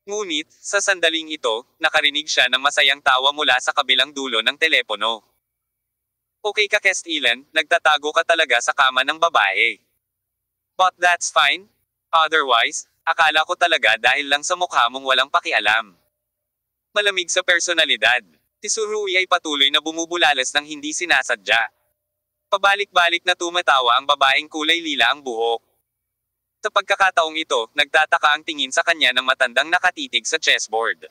Ngunit, sa sandaling ito, nakarinig siya ng masayang tawa mula sa kabilang dulo ng telepono. Okay ka Castilian, nagtatago ka talaga sa kama ng babae. But that's fine. Otherwise, akala ko talaga dahil lang sa mukha mong walang pakialam. Malamig sa personalidad. Si Surui ay patuloy na bumubulalas ng hindi sinasadya. Pabalik-balik na tumatawa ang babaeng kulay lila ang buhok. Sa pagkakataong ito, nagtataka ang tingin sa kanya ng matandang nakatitig sa chessboard.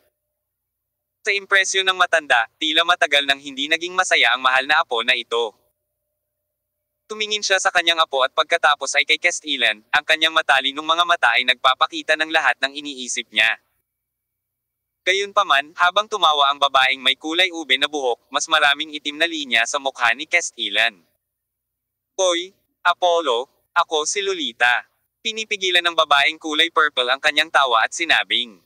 Sa impresyon ng matanda, tila matagal nang hindi naging masaya ang mahal na apo na ito. Tumingin siya sa kanyang apo at pagkatapos ay kay Castilian, ang kanyang matalinong mga mata ay nagpapakita ng lahat ng iniisip niya. Gayunpaman, habang tumawa ang babaeng may kulay ube na buhok, mas maraming itim na linya sa mukha ni Castilian. Hoy, Apollo, ako si Lolita. Pinipigilan ng babaeng kulay purple ang kanyang tawa at sinabing,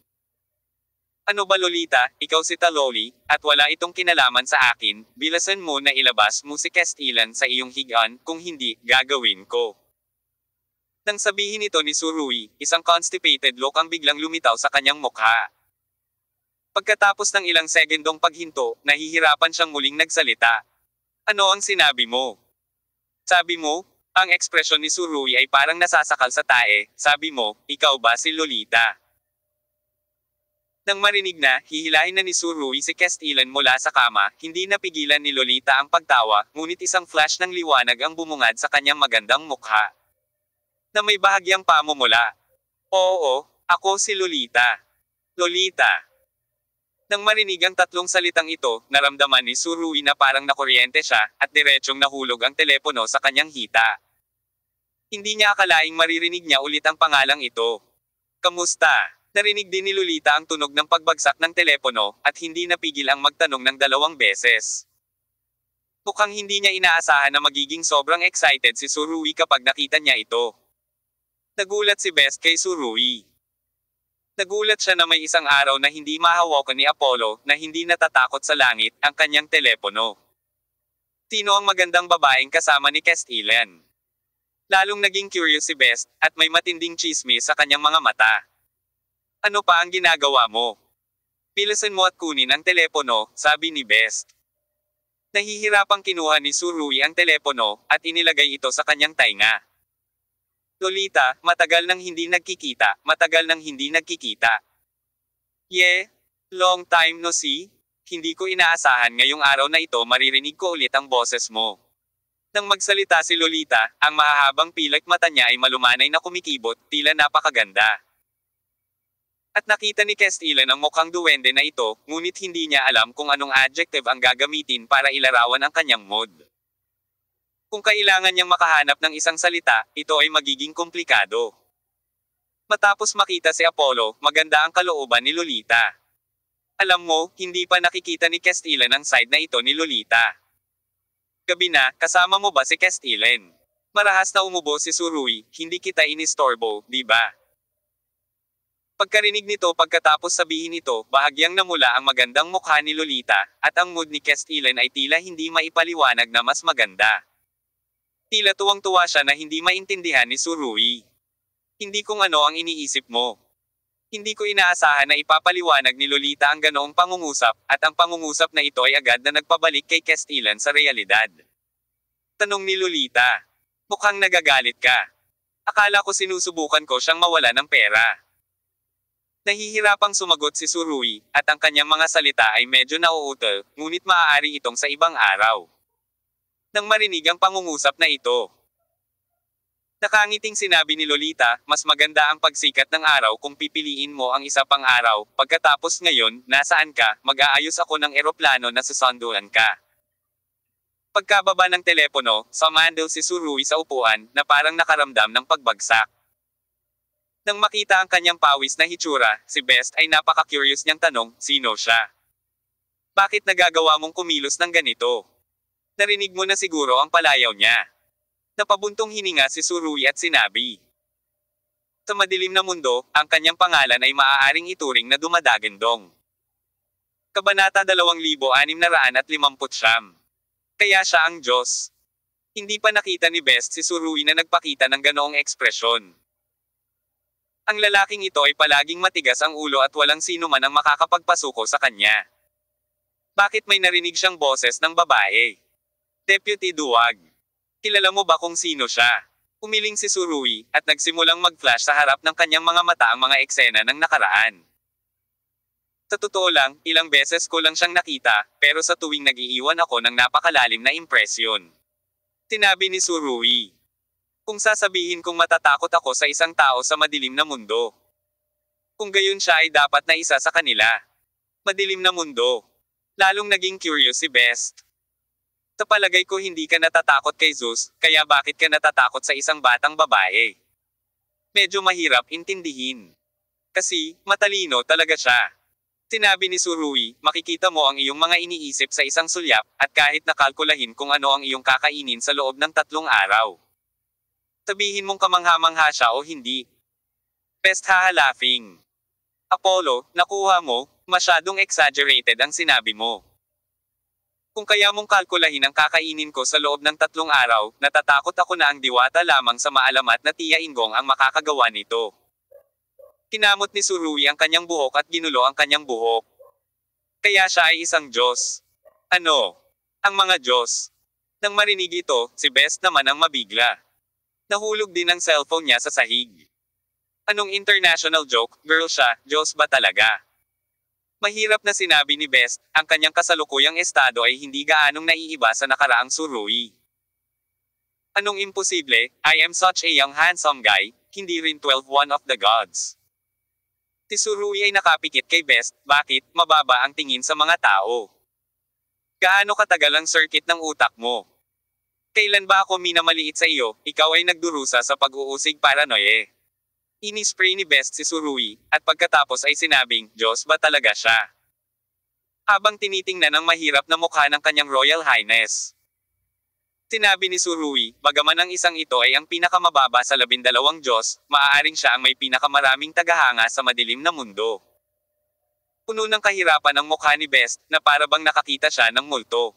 ano ba Lolita, ikaw si Taloli, at wala itong kinalaman sa akin, bilasan mo na ilabas mo si Castilian sa iyong higaan, kung hindi, gagawin ko. Nang sabihin ito ni Surui, isang constipated look ang biglang lumitaw sa kanyang mukha. Pagkatapos ng ilang segundong paghinto, nahihirapan siyang muling nagsalita. Ano ang sinabi mo? Sabi mo? Ang ekspresyon ni Surui ay parang nasasakal sa tae, sabi mo, ikaw ba si Lolita? Nang marinig na, hihilahin na ni Surui si Castilian mula sa kama, hindi napigilan ni Lolita ang pagtawa, ngunit isang flash ng liwanag ang bumungad sa kanyang magandang mukha. Na may bahagyang pamumula. Oo, ako si Lolita. Lolita. Nang marinig ang tatlong salitang ito, naramdaman ni Surui na parang nakuryente siya, at diretsyong nahulog ang telepono sa kanyang hita. Hindi niya akalaing maririnig niya ulit ang pangalang ito. Kamusta? Narinig din ni Lolita ang tunog ng pagbagsak ng telepono, at hindi napigil ang magtanong ng 2 beses. Mukhang hindi niya inaasahan na magiging sobrang excited si Surui kapag nakita niya ito. Nagulat si Best kay Surui. Nagulat siya na may isang araw na hindi mahawakan ni Apollo, na hindi natatakot sa langit, ang kanyang telepono. Sino ang magandang babaeng kasama ni Castilian? Lalong naging curious si Best, at may matinding chismis sa kanyang mga mata. Ano pa ang ginagawa mo? Pilasan mo at kunin ang telepono, sabi ni Best. Nahihirapang kinuha ni Surui ang telepono, at inilagay ito sa kanyang tainga. Lolita, matagal nang hindi nagkikita, matagal nang hindi nagkikita. Long time no see? Hindi ko inaasahan ngayong araw na ito maririnig ko ulit ang boses mo. Nang magsalita si Lolita, ang mahahabang pilak mata niya ay malumanay na kumikibot, tila napakaganda. At nakita ni Castilan ang mukhang duwende na ito, ngunit hindi niya alam kung anong adjective ang gagamitin para ilarawan ang kanyang mood. Kung kailangan niyang makahanap ng isang salita, ito ay magiging komplikado. Matapos makita si Apollo, maganda ang kalooban ni Lolita. Alam mo, hindi pa nakikita ni Castilan ang side na ito ni Lolita. Gabi na, kasama mo ba si Castilan? Marahas na umubo si Surui, hindi kita inistorbo, di ba? Pagkarinig nito pagkatapos sabihin ito, bahagyang namula ang magandang mukha ni Lolita, at ang mood ni Castilan ay tila hindi maipaliwanag na mas maganda. Tila tuwang-tuwa siya na hindi maintindihan ni Surui. Hindi kung ano ang iniisip mo. Hindi ko inaasahan na ipapaliwanag ni Lolita ang ganoong pangungusap, at ang pangungusap na ito ay agad na nagpabalik kay Castilan sa realidad. Tanong ni Lolita. Mukhang nagagalit ka. Akala ko sinusubukan ko siyang mawala ng pera. Nahihirapang sumagot si Surui, at ang kanyang mga salita ay medyo nauutal, ngunit maaari itong sa ibang araw. Nang marinig ang pangungusap na ito, nakangiting sinabi ni Lolita, mas maganda ang pagsikat ng araw kung pipiliin mo ang isa pang araw, pagkatapos ngayon, nasaan ka, mag-aayos ako ng eroplano na susunduan ka. Pagkababa ng telepono, sumandal si Surui sa upuan, na parang nakaramdam ng pagbagsak. Nang makita ang kanyang pawis na hitsura, si Best ay napaka-curious niyang tanong, sino siya? Bakit nagagawa mong kumilos ng ganito? Narinig mo na siguro ang palayaw niya. Napabuntong hininga si Surui at sinabi. Sa madilim na mundo, ang kanyang pangalan ay maaaring ituring na dumadagendong. Kabanata 2659. Kaya siya ang Diyos. Hindi pa nakita ni Best si Surui na nagpakita ng ganoong ekspresyon. Ang lalaking ito ay palaging matigas ang ulo at walang sino man ang makakapagpasuko sa kanya. Bakit may narinig siyang boses ng babae? Deputy Duwag. Kilala mo ba kung sino siya? Umiling si Surui, at nagsimulang mag-flash sa harap ng kanyang mga mata ang mga eksena ng nakaraan. Sa totoo lang, ilang beses ko lang siyang nakita, pero sa tuwing nag-iiwan ako ng napakalalim na impresyon. Sinabi ni Surui. Kung sasabihin kong matatakot ako sa isang tao sa madilim na mundo. Kung gayon siya ay dapat na isa sa kanila. Madilim na mundo. Lalong naging curious si Best. Sa palagay ko hindi ka natatakot kay Zeus, kaya bakit ka natatakot sa isang batang babae? Medyo mahirap intindihin. Kasi, matalino talaga siya. Sinabi ni Surui, makikita mo ang iyong mga iniisip sa isang sulyap, at kahit nakalkulahin kung ano ang iyong kakainin sa loob ng 3 araw. Sabihin mong kamangha-mangha siya o hindi. Best laughing. Apollo, nakuha mo, masyadong exaggerated ang sinabi mo. Kung kaya mong kalkulahin ang kakainin ko sa loob ng 3 araw, natatakot ako na ang diwata lamang sa maalamat na Tia Inggong ang makakagawa nito. Kinamot ni Surui ang kanyang buhok at ginulo ang kanyang buhok. Kaya siya ay isang Diyos. Ano? Ang mga Diyos. Nang marinig ito, si Best naman ang mabigla. Nahulog din ang cellphone niya sa sahig. Anong international joke, girl siya, Diyos ba talaga? Mahirap na sinabi ni Best, ang kanyang kasalukuyang estado ay hindi gaanong naiiba sa nakaraang Surui. Anong imposible, I am such a young handsome guy, hindi rin 12 one of the gods. Si Surui ay nakapikit kay Best, bakit, mababa ang tingin sa mga tao? Gaano katagal ang circuit ng utak mo? Kailan ba ako minamaliit sa iyo, ikaw ay nagdurusa sa pag-uusig paranoie? Inispray ni Best si Surui, at pagkatapos ay sinabing, Diyos ba talaga siya? Habang tinitingnan ang mahirap na mukha ng kanyang Royal Highness. Sinabi ni Surui, bagaman ang isang ito ay ang pinakamababa sa 12 Diyos, maaaring siya ang may pinakamaraming tagahanga sa madilim na mundo. Puno ng kahirapan ang mukha ni Best, na para bang nakakita siya ng multo.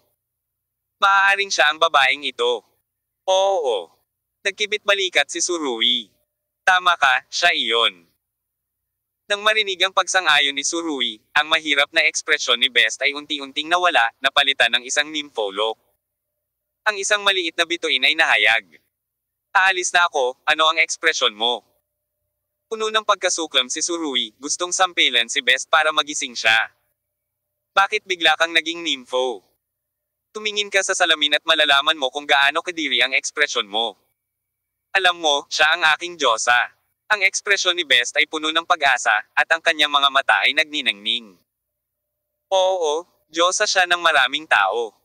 Maaaring siya ang babaeng ito. Oo. Nagkibit balikat si Surui. Tama ka, siya iyon. Nang marinig ang pagsang-ayon ni Surui, ang mahirap na ekspresyon ni Best ay unti-unting nawala, napalitan ng isang nympholock. Ang isang maliit na bituin ay nahayag. Aalis na ako, ano ang ekspresyon mo? Puno ng pagkasuklam si Surui, gustong sampilan si Best para magising siya. Bakit bigla kang naging nympho? Tumingin ka sa salamin at malalaman mo kung gaano kadiri ang ekspresyon mo. Alam mo, siya ang aking Diyosa. Ang ekspresyon ni Best ay puno ng pag-asa, at ang kanyang mga mata ay nagniningning. Oo, Diyosa siya ng maraming tao.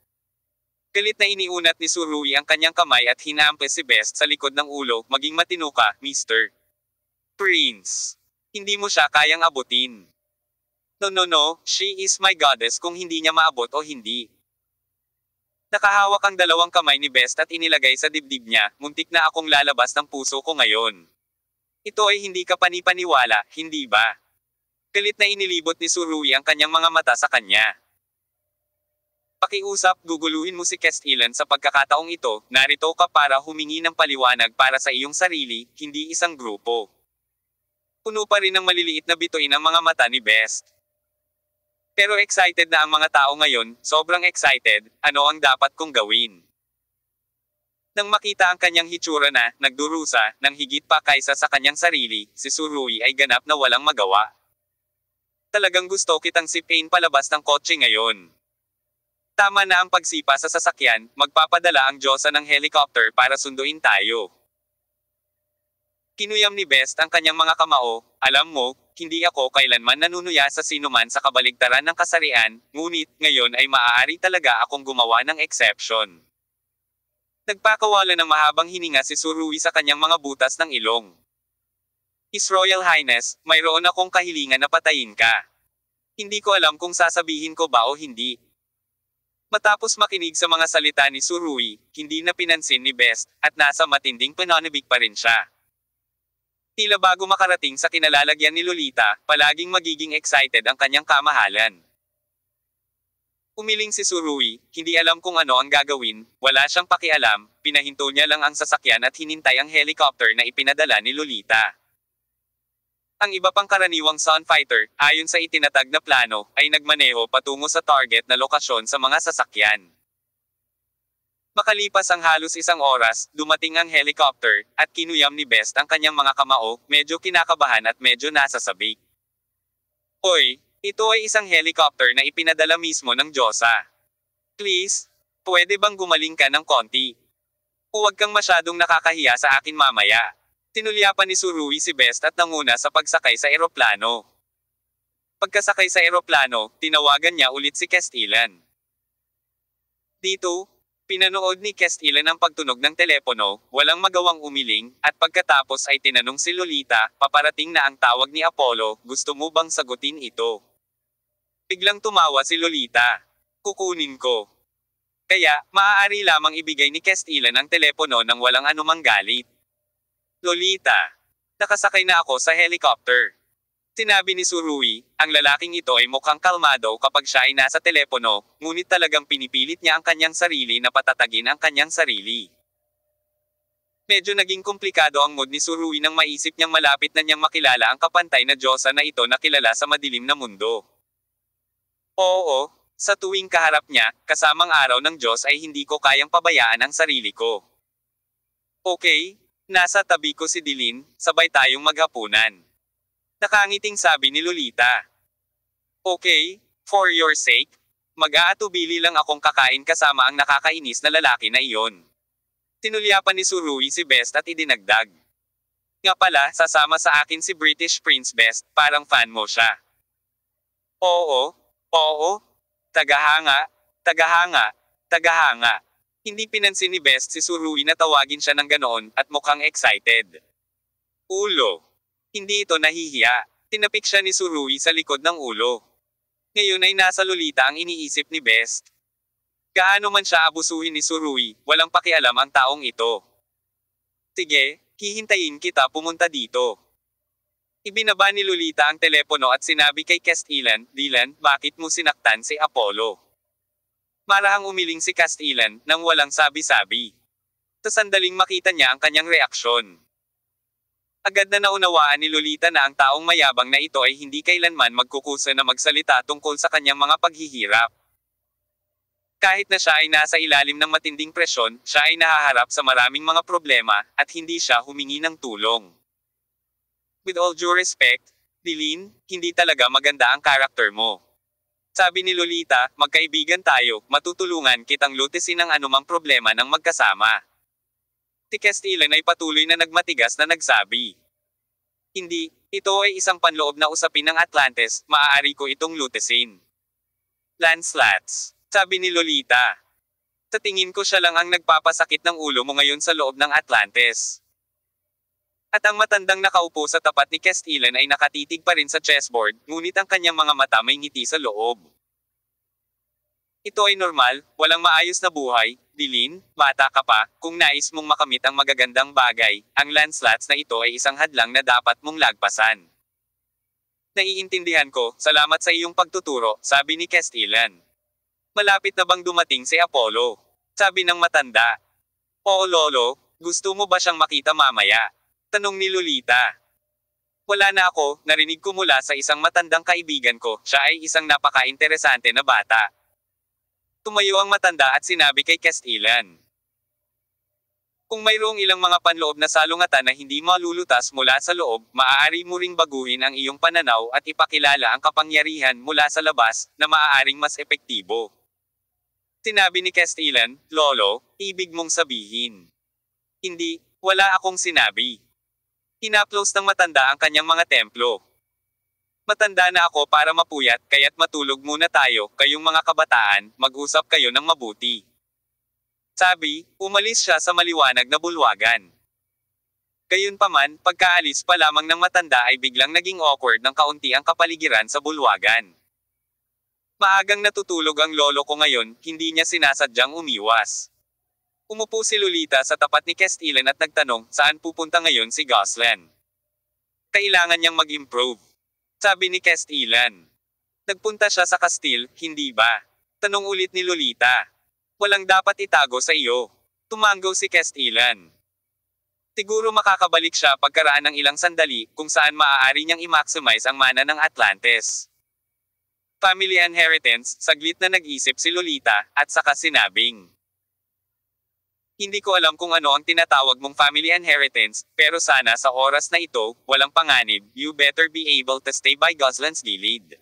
Galit na iniunat ni Surui ang kanyang kamay at hinahampas si Best sa likod ng ulo, maging matino ka, Mr. Prince. Hindi mo siya kayang abutin. No, she is my goddess kung hindi niya maabot o hindi. Nakahawak ang dalawang kamay ni Best at inilagay sa dibdib niya, muntik na akong lalabas ng puso ko ngayon. Ito ay hindi ka panipaniwala, hindi ba? Galit na inilibot ni Surui ang kanyang mga mata sa kanya. Pakiusap, guguluhin mo si Castellan sa pagkakataong ito, narito ka para humingi ng paliwanag para sa iyong sarili, hindi isang grupo. Puno pa rin ng maliliit na bituin ang mga mata ni Best. Pero excited na ang mga tao ngayon, sobrang excited, ano ang dapat kong gawin? Nang makita ang kanyang hitsura na, nagdurusa, ng higit pa kaysa sa kanyang sarili, si Surui ay ganap na walang magawa. Talagang gusto kitang sipain palabas ng kotse ngayon. Tama na ang pagsipa sa sasakyan, magpapadala ang Diyosa ng helicopter para sunduin tayo. Kinuyam ni Best ang kanyang mga kamao, alam mo, hindi ako kailanman nanunuya sa sinuman sa kabaligtaran ng kasarian, ngunit, ngayon ay maaari talaga akong gumawa ng exception. Nagpakawala ng mahabang hininga si Surui sa kanyang mga butas ng ilong. His Royal Highness, mayroon akong kahilingan na patayin ka. Hindi ko alam kung sasabihin ko ba o hindi. Matapos makinig sa mga salita ni Surui, hindi na pinansin ni Best, at nasa matinding pananabik pa rin siya. Tila bago makarating sa kinalalagyan ni Lolita, palaging magiging excited ang kanyang kamahalan. Umiling si Surui, hindi alam kung ano ang gagawin, wala siyang pakialam, pinahinto niya lang ang sasakyan at hinintay ang helicopter na ipinadala ni Lolita. Ang iba pang karaniwang Sunfighter, ayon sa itinatag na plano, ay nagmaneho patungo sa target na lokasyon sa mga sasakyan. Makalipas ang halos isang oras, dumating ang helicopter, at kinuyam ni Best ang kanyang mga kamao, medyo kinakabahan at medyo nasasabik. Oy, ito ay isang helicopter na ipinadala mismo ng Diyosa. Please, pwede bang gumaling ka ng konti? Huwag kang masyadong nakakahiya sa akin mamaya. Tinulyapan ni Surui si Best at nanguna sa pagsakay sa eroplano. Pagkasakay sa eroplano, tinawagan niya ulit si Castellan. Dito, pinanood ni Castellan ang pagtunog ng telepono, walang magawang umiling, at pagkatapos ay tinanong si Lolita, paparating na ang tawag ni Apollo, gusto mo bang sagutin ito? Biglang tumawa si Lolita. Kukunin ko. Kaya, maaari lamang ibigay ni Castellan ang telepono nang walang anumang galit. Lolita, nakasakay na ako sa helicopter. Sinabi ni Surui, ang lalaking ito ay mukhang kalmado kapag siya ay nasa telepono, ngunit talagang pinipilit niya ang kanyang sarili na patatagin ang kanyang sarili. Medyo naging komplikado ang mood ni Surui nang maisip niyang malapit na niyang makilala ang kapantay na Diyosa na ito na kilala sa madilim na mundo. Oo, sa tuwing kaharap niya, kasamang araw ng Diyos ay hindi ko kayang pabayaan ang sarili ko. Okay, nasa tabi ko si Dilin, sabay tayong maghapunan. Nakangiting sabi ni Lolita. Okay, for your sake, mag-aatubili lang akong kakain kasama ang nakakainis na lalaki na iyon. Tinulyapan ni Surui si Best at idinagdag. Nga pala, sasama sa akin si British Prince Best, parang fan mo siya. Oo, tagahanga, tagahanga. Hindi pinansin ni Best si Surui na tawagin siya ng ganoon, at mukhang excited. Ulo. Hindi ito nahihiya. Tinapik siya ni Surui sa likod ng ulo. Ngayon ay nasa Lolita ang iniisip ni Best. Gaano man siya abusuhin ni Surui, walang pakialam ang taong ito. Sige, hihintayin kita pumunta dito. Ibinaba ni Lolita ang telepono at sinabi kay Castellan, Dylan, bakit mo sinaktan si Apollo? Marahang umiling si Castellan, nang walang sabi-sabi. Sa sandaling makita niya ang kanyang reaksyon. Agad na naunawaan ni Lolita na ang taong mayabang na ito ay hindi kailanman magkukusa na magsalita tungkol sa kanyang mga paghihirap. Kahit na siya ay nasa ilalim ng matinding presyon, siya ay nahaharap sa maraming mga problema, at hindi siya humingi ng tulong. With all due respect, Dilin, hindi talaga maganda ang karakter mo. Sabi ni Lolita, magkaibigan tayo, matutulungan kitang lutisin ang anumang problema ng magkasama. Si Castilla ay patuloy na nagmatigas na nagsabi. Hindi, ito ay isang panloob na usapin ng Atlantes, maaari ko itong lutisin. Lancelats. Sabi ni Lolita. Sa tingin ko siya lang ang nagpapasakit ng ulo mo ngayon sa loob ng Atlantes. At ang matandang nakaupo sa tapat ni Castilla ay nakatitig pa rin sa chessboard, ngunit ang kanyang mga mata may ngiti sa loob. Ito ay normal, walang maayos na buhay, Dilin, bata ka pa, kung nais mong makamit ang magagandang bagay, ang Lancelats na ito ay isang hadlang na dapat mong lagpasan. Naiintindihan ko, salamat sa iyong pagtuturo, sabi ni Castilla. Malapit na bang dumating si Apollo? Sabi ng matanda. Oo lolo, gusto mo ba siyang makita mamaya? Tanong ni Lolita. Wala na ako, narinig ko mula sa isang matandang kaibigan ko, siya ay isang napaka-interesante na bata. Tumayo ang matanda at sinabi kay Castilla. Kung mayroong ilang mga panloob na salungatan na hindi malulutas mula sa loob, maaari mo ring baguhin ang iyong pananaw at ipakilala ang kapangyarihan mula sa labas, na maaaring mas epektibo. Sinabi ni Castilla, Lolo, ibig mong sabihin. Hindi, wala akong sinabi. Hinaplos ng matanda ang kanyang mga templo. Matanda na ako para mapuyat, kaya't matulog muna tayo, kayong mga kabataan, mag-usap kayo ng mabuti. Sabi, umalis siya sa maliwanag na bulwagan. Gayunpaman, pagkaalis pa lamang ng matanda ay biglang naging awkward ng kaunti ang kapaligiran sa bulwagan. Maagang natutulog ang lolo ko ngayon, hindi niya sinasadyang umiwas. Umupo si Lolita sa tapat ni Castilla at nagtanong, saan pupunta ngayon si Goslan? Kailangan niyang mag-improve. Sabi ni Castilla. Nagpunta siya sa Kastil, hindi ba? Tanong ulit ni Lolita. Walang dapat itago sa iyo. Tumanggaw si Castilla. Siguro makakabalik siya pagkaraan ng ilang sandali, kung saan maaari niyang i-maximize ang mana ng Atlantes. Family inheritance, saglit na nag-isip si Lolita, at saka sinabing. Hindi ko alam kung ano ang tinatawag mong family inheritance, pero sana sa oras na ito, walang panganib, you better be able to stay by Goslan's gilid.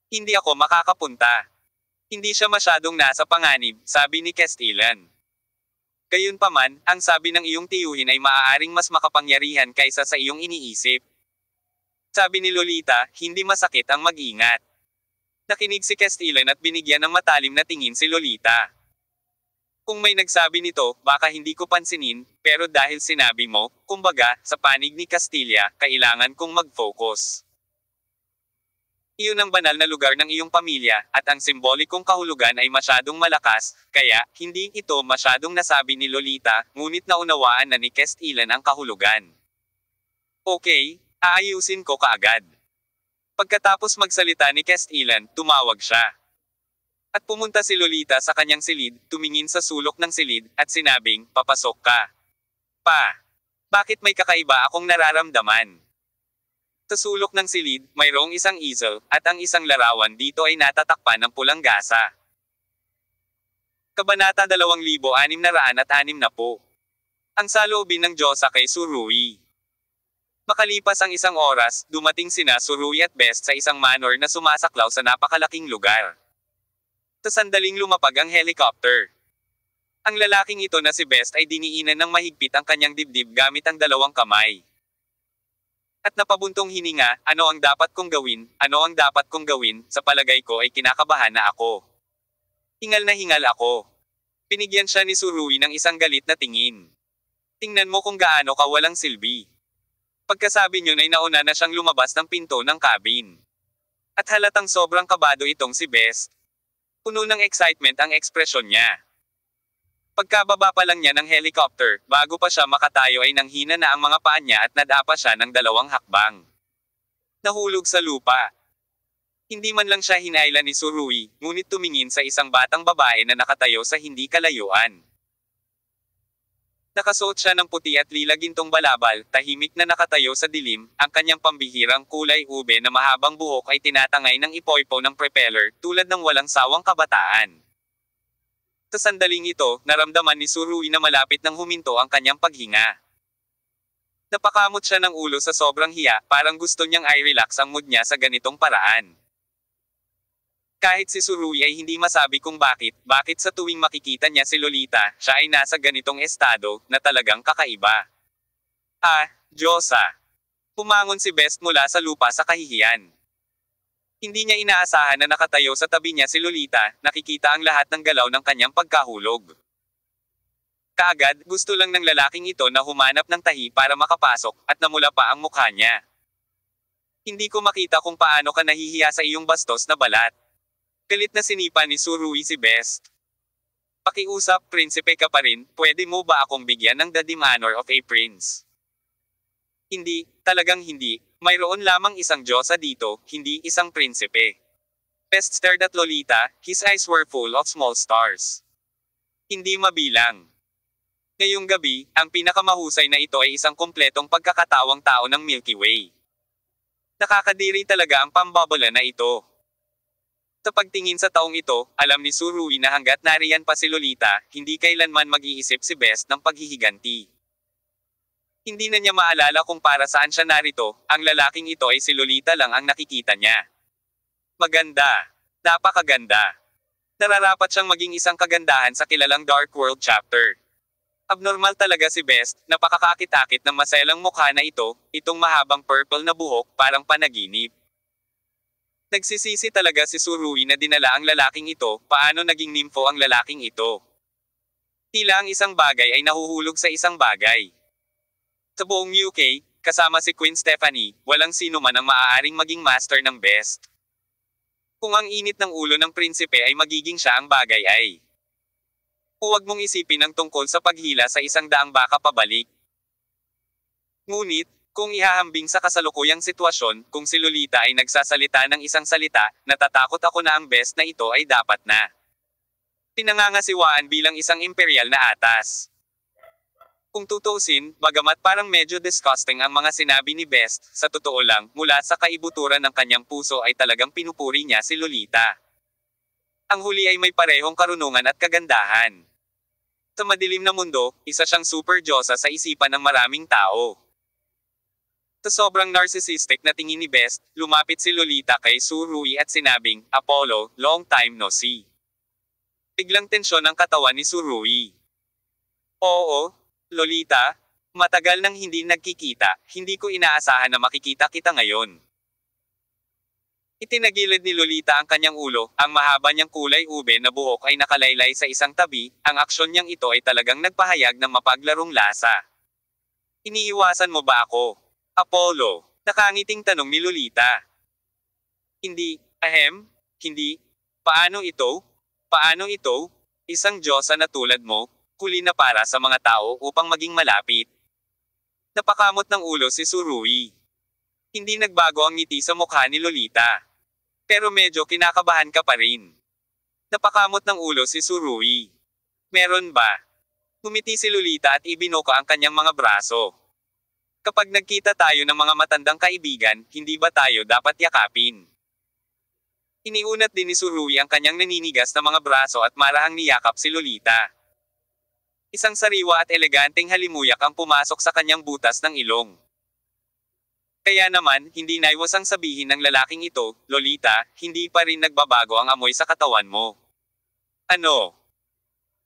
Hindi ako makakapunta. Hindi siya masyadong nasa panganib, sabi ni Castilla. Gayunpaman, ang sabi ng iyong tiyuhin ay maaaring mas makapangyarihan kaysa sa iyong iniisip. Sabi ni Lolita, hindi masakit ang mag-ingat. Nakinig si Castilla at binigyan ng matalim na tingin si Lolita. Kung may nagsabi nito, baka hindi ko pansinin, pero dahil sinabi mo, kumbaga, sa panig ni Castilla, kailangan kong mag-focus. Iyon ang banal na lugar ng iyong pamilya, at ang simbolikong kahulugan ay masyadong malakas, kaya, hindi ito masyadong nasabi ni Lolita, ngunit naunawaan na ni Castilla ang kahulugan. Okay, aayusin ko kaagad. Pagkatapos magsalita ni Castilla, tumawag siya. At pumunta si Lolita sa kanyang silid, tumingin sa sulok ng silid, at sinabing, papasok ka. Pa, bakit may kakaiba akong nararamdaman? Sa sulok ng silid, mayroong isang easel, at ang isang larawan dito ay natatakpan ng pulang gasa. Kabanata 2660. Ang saloobin ng Diyosa kay Surui. Makalipas ang isang oras, dumating sina Surui at Best sa isang manor na sumasaklaw sa napakalaking lugar. Sa sandaling lumapag ang helicopter. Ang lalaking ito na si Best ay diniinan ng mahigpit ang kanyang dibdib gamit ang dalawang kamay. At napabuntong hininga, ano ang dapat kong gawin, ano ang dapat kong gawin, sa palagay ko ay kinakabahan na ako. Hingal na hingal ako. Pinigyan siya ni Surui ng isang galit na tingin. Tingnan mo kung gaano ka walang silbi. Pagkasabi niyon ay nauna na siyang lumabas ng pinto ng cabin. At halatang sobrang kabado itong si Best. Puno ng excitement ang ekspresyon niya. Pagkababa pa lang niya ng helicopter, bago pa siya makatayo ay nanghina na ang mga paa niya at nadapa siya ng 2 hakbang. Nahulog sa lupa. Hindi man lang siya hinailan ni Surui, ngunit tumingin sa isang batang babae na nakatayo sa hindi kalayuan. Nakasuot siya ng puti at lila gintong balabal, tahimik na nakatayo sa dilim, ang kanyang pambihirang kulay ube na mahabang buhok ay tinatangay ng ipoypo ng propeller, tulad ng walang sawang kabataan. Sa sandaling ito, naramdaman ni Surui na malapit nang huminto ang kanyang paghinga. Napakamot siya ng ulo sa sobrang hiya, parang gusto niyang i-relax ang mood niya sa ganitong paraan. Kahit si Surui ay hindi masabi kung bakit sa tuwing makikita niya si Lolita, siya ay nasa ganitong estado, na talagang kakaiba. Ah, Diyosa! Pumangon si Best mula sa lupa sa kahihiyan. Hindi niya inaasahan na nakatayo sa tabi niya si Lolita, nakikita ang lahat ng galaw ng kanyang pagkahulog. Kaagad, gusto lang ng lalaking ito na humanap ng tahi para makapasok, at namula pa ang mukha niya. Hindi ko makita kung paano ka nahihiya sa iyong bastos na balat. Galit na sinipa ni Surui si Best. Pakiusap, prinsipe ka pa rin, pwede mo ba akong bigyan ng the honor of a prince? Hindi, talagang hindi, mayroon lamang isang Diyosa dito, hindi isang prinsipe. Best stared at Lolita, his eyes were full of small stars. Hindi mabilang. Ngayong gabi, ang pinakamahusay na ito ay isang kompletong pagkakatawang tao ng Milky Way. Nakakadiri talaga ang pambabala na ito. Sa pagtingin sa taong ito, alam ni Surui na hanggat nariyan pa si Lolita, hindi kailanman mag-iisip si Best ng paghihiganti. Hindi na niya maalala kung para saan siya narito, ang lalaking ito ay si Lolita lang ang nakikita niya. Maganda. Napakaganda. Nararapat siyang maging isang kagandahan sa kilalang Dark World chapter. Abnormal talaga si Best, napakakakit-akit ng maselang mukha na ito, itong mahabang purple na buhok, parang panaginip. Nagsisisi talaga si Surui na dinala ang lalaking ito, paano naging nympho ang lalaking ito. Tila ang isang bagay ay nahuhulog sa isang bagay. Sa buong UK, kasama si Queen Stephanie, walang sino man ang maaaring maging master ng Best. Kung ang init ng ulo ng prinsipe ay magiging siya ang bagay ay. Huwag mong isipin ang tungkol sa paghila sa 100 baka pabalik. Ngunit, kung ihahambing sa kasalukuyang sitwasyon, kung si Lolita ay nagsasalita ng isang salita, natatakot ako na ang Best na ito ay dapat na pinangangasiwaan bilang isang imperial na atas. Kung tutuusin, bagamat parang medyo disgusting ang mga sinabi ni Best, sa totoo lang, mula sa kaibuturan ng kanyang puso ay talagang pinupuri niya si Lolita. Ang huli ay may parehong karunungan at kagandahan. Sa madilim na mundo, isa siyang super diyosa sa isipan ng maraming tao. Sa sobrang narcissistic na tingin ni Best, lumapit si Lolita kay Surui at sinabing, Apollo, long time no see. Biglang tensyon ang katawan ni Surui. Oo, Lolita, matagal nang hindi nagkikita, hindi ko inaasahan na makikita kita ngayon. Itinagilid ni Lolita ang kanyang ulo, ang mahaba niyang kulay ube na buhok ay nakalaylay sa isang tabi, ang aksyon niyang ito ay talagang nagpahayag ng mapaglarong lasa. Iniiwasan mo ba ako? Apollo, nakangiting tanong ni Lolita. Hindi, hindi. Paano ito? Paano ito? Isang diyosa na tulad mo, huli na para sa mga tao upang maging malapit. Napakamot ng ulo si Surui. Hindi nagbago ang ngiti sa mukha ni Lolita. Pero medyo kinakabahan ka pa rin. Napakamot ng ulo si Surui. Meron ba? Ngumiti si Lolita at ibinuka ang kanyang mga braso. Kapag nagkita tayo ng mga matandang kaibigan, hindi ba tayo dapat yakapin? Iniunat din ni Surui ang kanyang naninigas na mga braso at marahang niyakap si Lolita. Isang sariwa at eleganteng halimuyak ang pumasok sa kanyang butas ng ilong. Kaya naman, hindi naiwasang sabihin ng lalaking ito, Lolita, hindi pa rin nagbabago ang amoy sa katawan mo. Ano?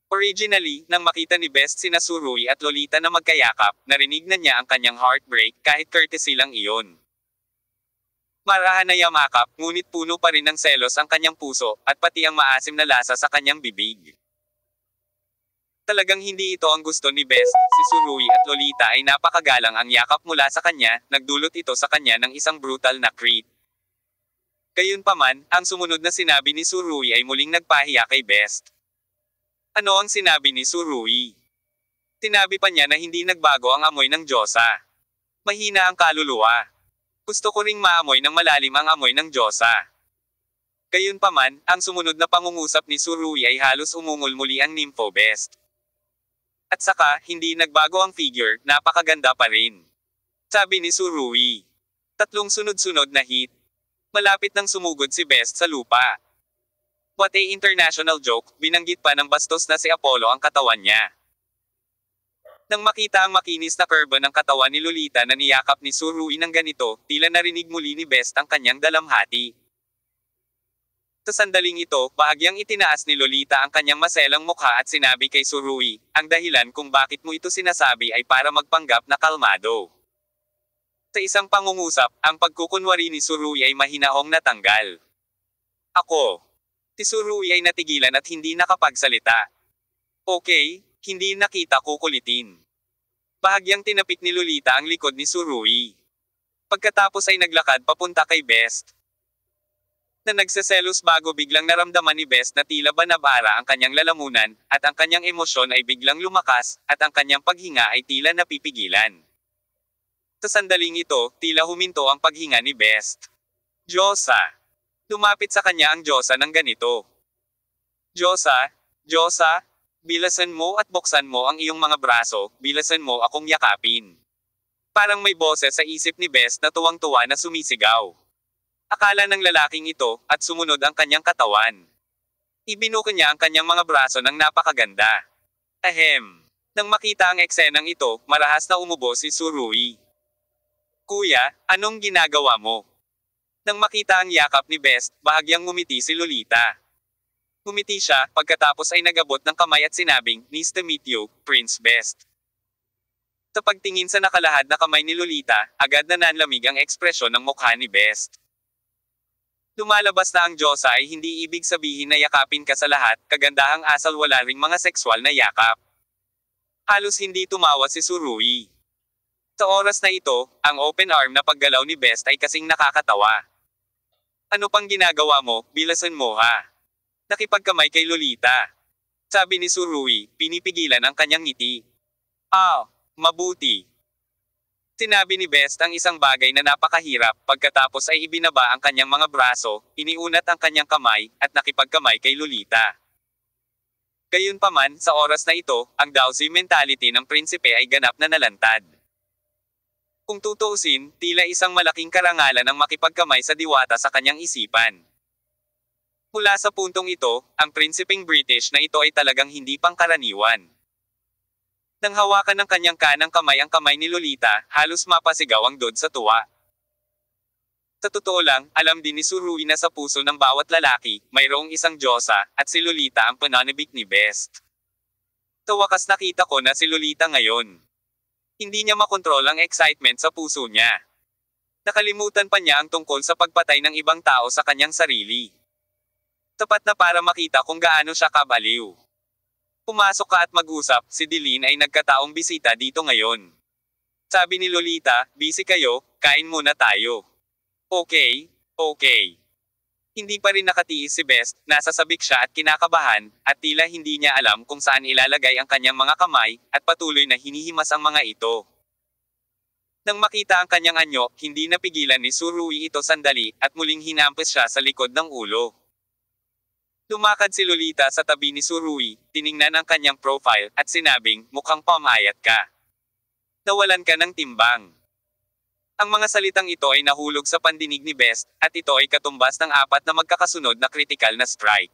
Originally, nang makita ni Best sina Surui at Lolita na magkayakap, narinig na niya ang kanyang heartbreak kahit courtesy lang iyon. Marahan na yamakap, ngunit puno pa rin ng selos ang kanyang puso, at pati ang maasim na lasa sa kanyang bibig. Talagang hindi ito ang gusto ni Best, si Surui at Lolita ay napakagalang ang yakap mula sa kanya, nagdulot ito sa kanya ng isang brutal na creep. Gayunpaman, ang sumunod na sinabi ni Surui ay muling nagpahiya kay Best. Ano ang sinabi ni Surui? Sinabi pa niya na hindi nagbago ang amoy ng diyosa. Mahina ang kaluluwa. Gusto ko ring maamoy ng malalim ang amoy ng diyosa. Gayunpaman, ang sumunod na pangungusap ni Surui ay halos umungol muli ang nympho Best. At saka, hindi nagbago ang figure, napakaganda pa rin. Sabi ni Surui. 3 sunod-sunod na hit. Malapit nang sumugod si Best sa lupa. What a international joke, binanggit pa ng bastos na si Apollo ang katawan niya. Nang makita ang makinis na curve ng katawan ni Lolita na niyakap ni Surui ng ganito, tila narinig muli ni Best ang kanyang dalamhati. Sa sandaling ito, bahagyang itinaas ni Lolita ang kanyang maselang mukha at sinabi kay Surui, ang dahilan kung bakit mo ito sinasabi ay para magpanggap na kalmado. Sa isang pangungusap, ang pagkukunwari ni Surui ay mahinahong natanggal. Ako. Si Surui ay natigilan at hindi nakapagsalita. Okay, hindi nakita kukulitin. Bahagyang tinapik ni Lolita ang likod ni Surui. Pagkatapos ay naglakad papunta kay Best. Na nagseselos bago biglang naramdaman ni Best na tila ba nabara ang kanyang lalamunan, at ang kanyang emosyon ay biglang lumakas, at ang kanyang paghinga ay tila napipigilan. Sa sandaling ito, tila huminto ang paghinga ni Best. Diyosa. Lumapit sa kanya ang Diyosa ng ganito. Diyosa, Diyosa, bilasan mo at buksan mo ang iyong mga braso, bilasan mo akong yakapin. Parang may boses sa isip ni Best na tuwang-tuwa na sumisigaw. Akala ng lalaking ito, at sumunod ang kanyang katawan. Ibinuko niya ang kanyang mga braso ng napakaganda. Ahem. Nang makita ang eksenang ito, marahas na umubo si Surui. Kuya, anong ginagawa mo? Nang makita ang yakap ni Best, bahagyang ngumiti si Lolita. Ngumiti siya, pagkatapos ay nagabot ng kamay at sinabing, Nice to meet you, Prince Best. Sa pagtingin sa nakalahad na kamay ni Lolita, agad na nanlamig ang ekspresyon ng mukha ni Best. Lumalabas na ang Diyosa ay hindi ibig sabihin na yakapin ka sa lahat, kagandahang asal wala ring mga sexual na yakap. Halos hindi tumawa si Surui. Sa oras na ito, ang open arm na paggalaw ni Best ay kasing nakakatawa. Ano pang ginagawa mo, bilasan mo ha? Nakipagkamay kay Lolita. Sabi ni Surui, pinipigilan ang kanyang ngiti. Mabuti. Sinabi ni Best ang isang bagay na napakahirap, pagkatapos ay ibinaba ang kanyang mga braso, iniunat ang kanyang kamay, at nakipagkamay kay Lolita. Gayunpaman, sa oras na ito, ang Dowsy mentality ng prinsipe ay ganap na nalantad. Kung tutuusin, tila isang malaking karangalan ang makipagkamay sa diwata sa kanyang isipan. Mula sa puntong ito, ang prinsipeng British na ito ay talagang hindi pangkaraniwan. Nang hawakan ng kanyang kanang kamay ang kamay ni Lolita, halos mapasigaw ang dod sa tuwa. Sa totoo lang, alam din ni Surui na sa puso ng bawat lalaki, mayroong isang Diyosa, at si Lolita ang pananabik ni Best. Sa wakas nakita ko na si Lolita ngayon. Hindi niya makontrol ang excitement sa puso niya. Nakalimutan pa niya ang tungkol sa pagpatay ng ibang tao sa kanyang sarili. Tapat na para makita kung gaano siya kabaliw. Pumasok ka at mag-usap, si Dilin ay nagkataong bisita dito ngayon. Sabi ni Lolita, busy kayo, kain muna tayo. Okay. Hindi pa rin nakatiis si Best, nasasabik siya at kinakabahan, at tila hindi niya alam kung saan ilalagay ang kanyang mga kamay, at patuloy na hinihimas ang mga ito. Nang makita ang kanyang anyo, hindi napigilan ni Surui ito sandali, at muling hinampis siya sa likod ng ulo. Lumakad si Lolita sa tabi ni Surui, tiningnan ang kanyang profile, at sinabing, mukhang pamayat ka. Nawalan ka ng timbang. Ang mga salitang ito ay nahulog sa pandinig ni Best, at ito ay katumbas ng 4 na magkakasunod na kritikal na strike.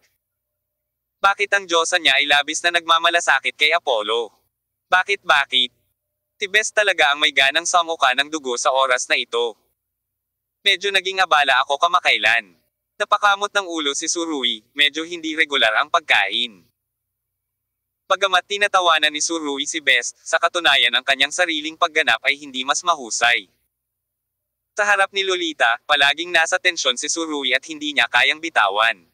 Bakit ang Diyosa niya ay labis na nagmamalasakit kay Apollo? Bakit? Si Best talaga ang may ganang samuka ng dugo sa oras na ito. Medyo naging abala ako kamakailan. Napakamot ng ulo si Surui, medyo hindi regular ang pagkain. Bagamat tinatawanan ni Surui si Best, sa katunayan ang kanyang sariling pagganap ay hindi mas mahusay. Sa harap ni Lolita, palaging nasa tensyon si Surui at hindi niya kayang bitawan.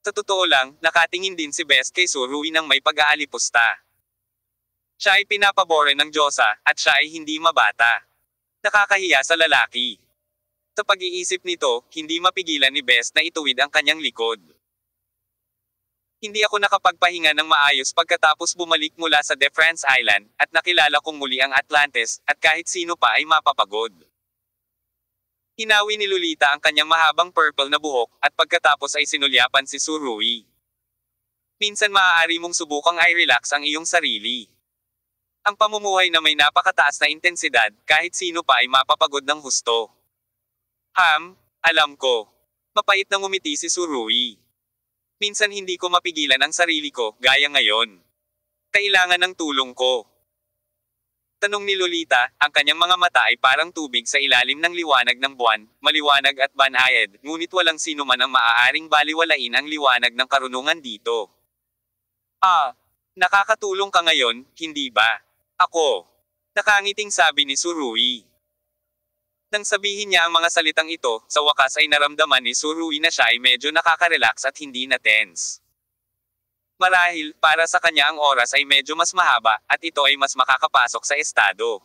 Sa totoo lang, nakatingin din si Best kay Surui ng may pag-aalipusta. Siya ay pinapabore ng Diyosa, at siya ay hindi mabata. Nakakahiya sa lalaki. Sa pag-iisip nito, hindi mapigilan ni Best na ituwid ang kanyang likod. Hindi ako nakapagpahinga ng maayos pagkatapos bumalik mula sa De France Island, at nakilala kong muli ang Atlantis, at kahit sino pa ay mapapagod. Hinawi ni Lolita ang kanyang mahabang purple na buhok, at pagkatapos ay sinulyapan si Surui. Minsan maaari mong subukang i-relax ang iyong sarili. Ang pamumuhay na may napakataas na intensidad, kahit sino pa ay mapapagod ng husto. Alam ko. Mapait na ngumiti si Surui. Minsan hindi ko mapigilan ang sarili ko, gaya ngayon. Kailangan ng tulong ko. Tanong ni Lolita, ang kanyang mga mata ay parang tubig sa ilalim ng liwanag ng buwan, maliwanag at banayad, ngunit walang sino man ang maaaring baliwalain ang liwanag ng karunungan dito. Nakakatulong ka ngayon, hindi ba? Ako. Nakangiting sabi ni Surui. Nang sabihin niya ang mga salitang ito, sa wakas ay naramdaman ni Surui na siya ay medyo nakaka-relax at hindi na tense. Marahil, para sa kanya ang oras ay medyo mas mahaba, at ito ay mas makakapasok sa estado.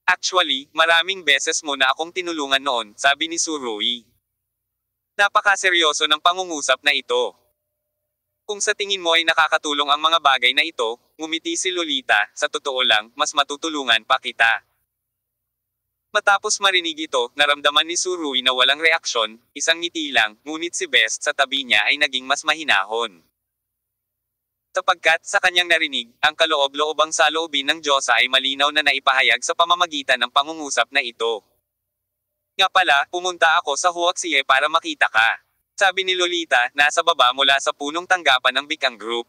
Actually, maraming beses mo na akong tinulungan noon, sabi ni Surui. Napakaseryoso ng pangungusap na ito. Kung sa tingin mo ay nakakatulong ang mga bagay na ito, ngumiti si Lolita, sa totoo lang, mas matutulungan pa kita. Matapos marinig ito, naramdaman ni Surui na walang reaksyon, isang ngiti lang, ngunit si Best sa tabi niya ay naging mas mahinahon. Sapagkat, sa kanyang narinig, ang kaloob-loobang saloobin ng Diyosa ay malinaw na naipahayag sa pamamagitan ng pangungusap na ito. Nga pala, pumunta ako sa Huaxie para makita ka. Sabi ni Lolita, nasa baba mula sa punong tanggapan ng Bikang Group.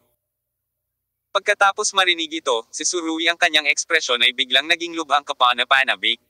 Pagkatapos marinig ito, si Surui ang kanyang ekspresyon ay biglang naging lubhang kapanabik.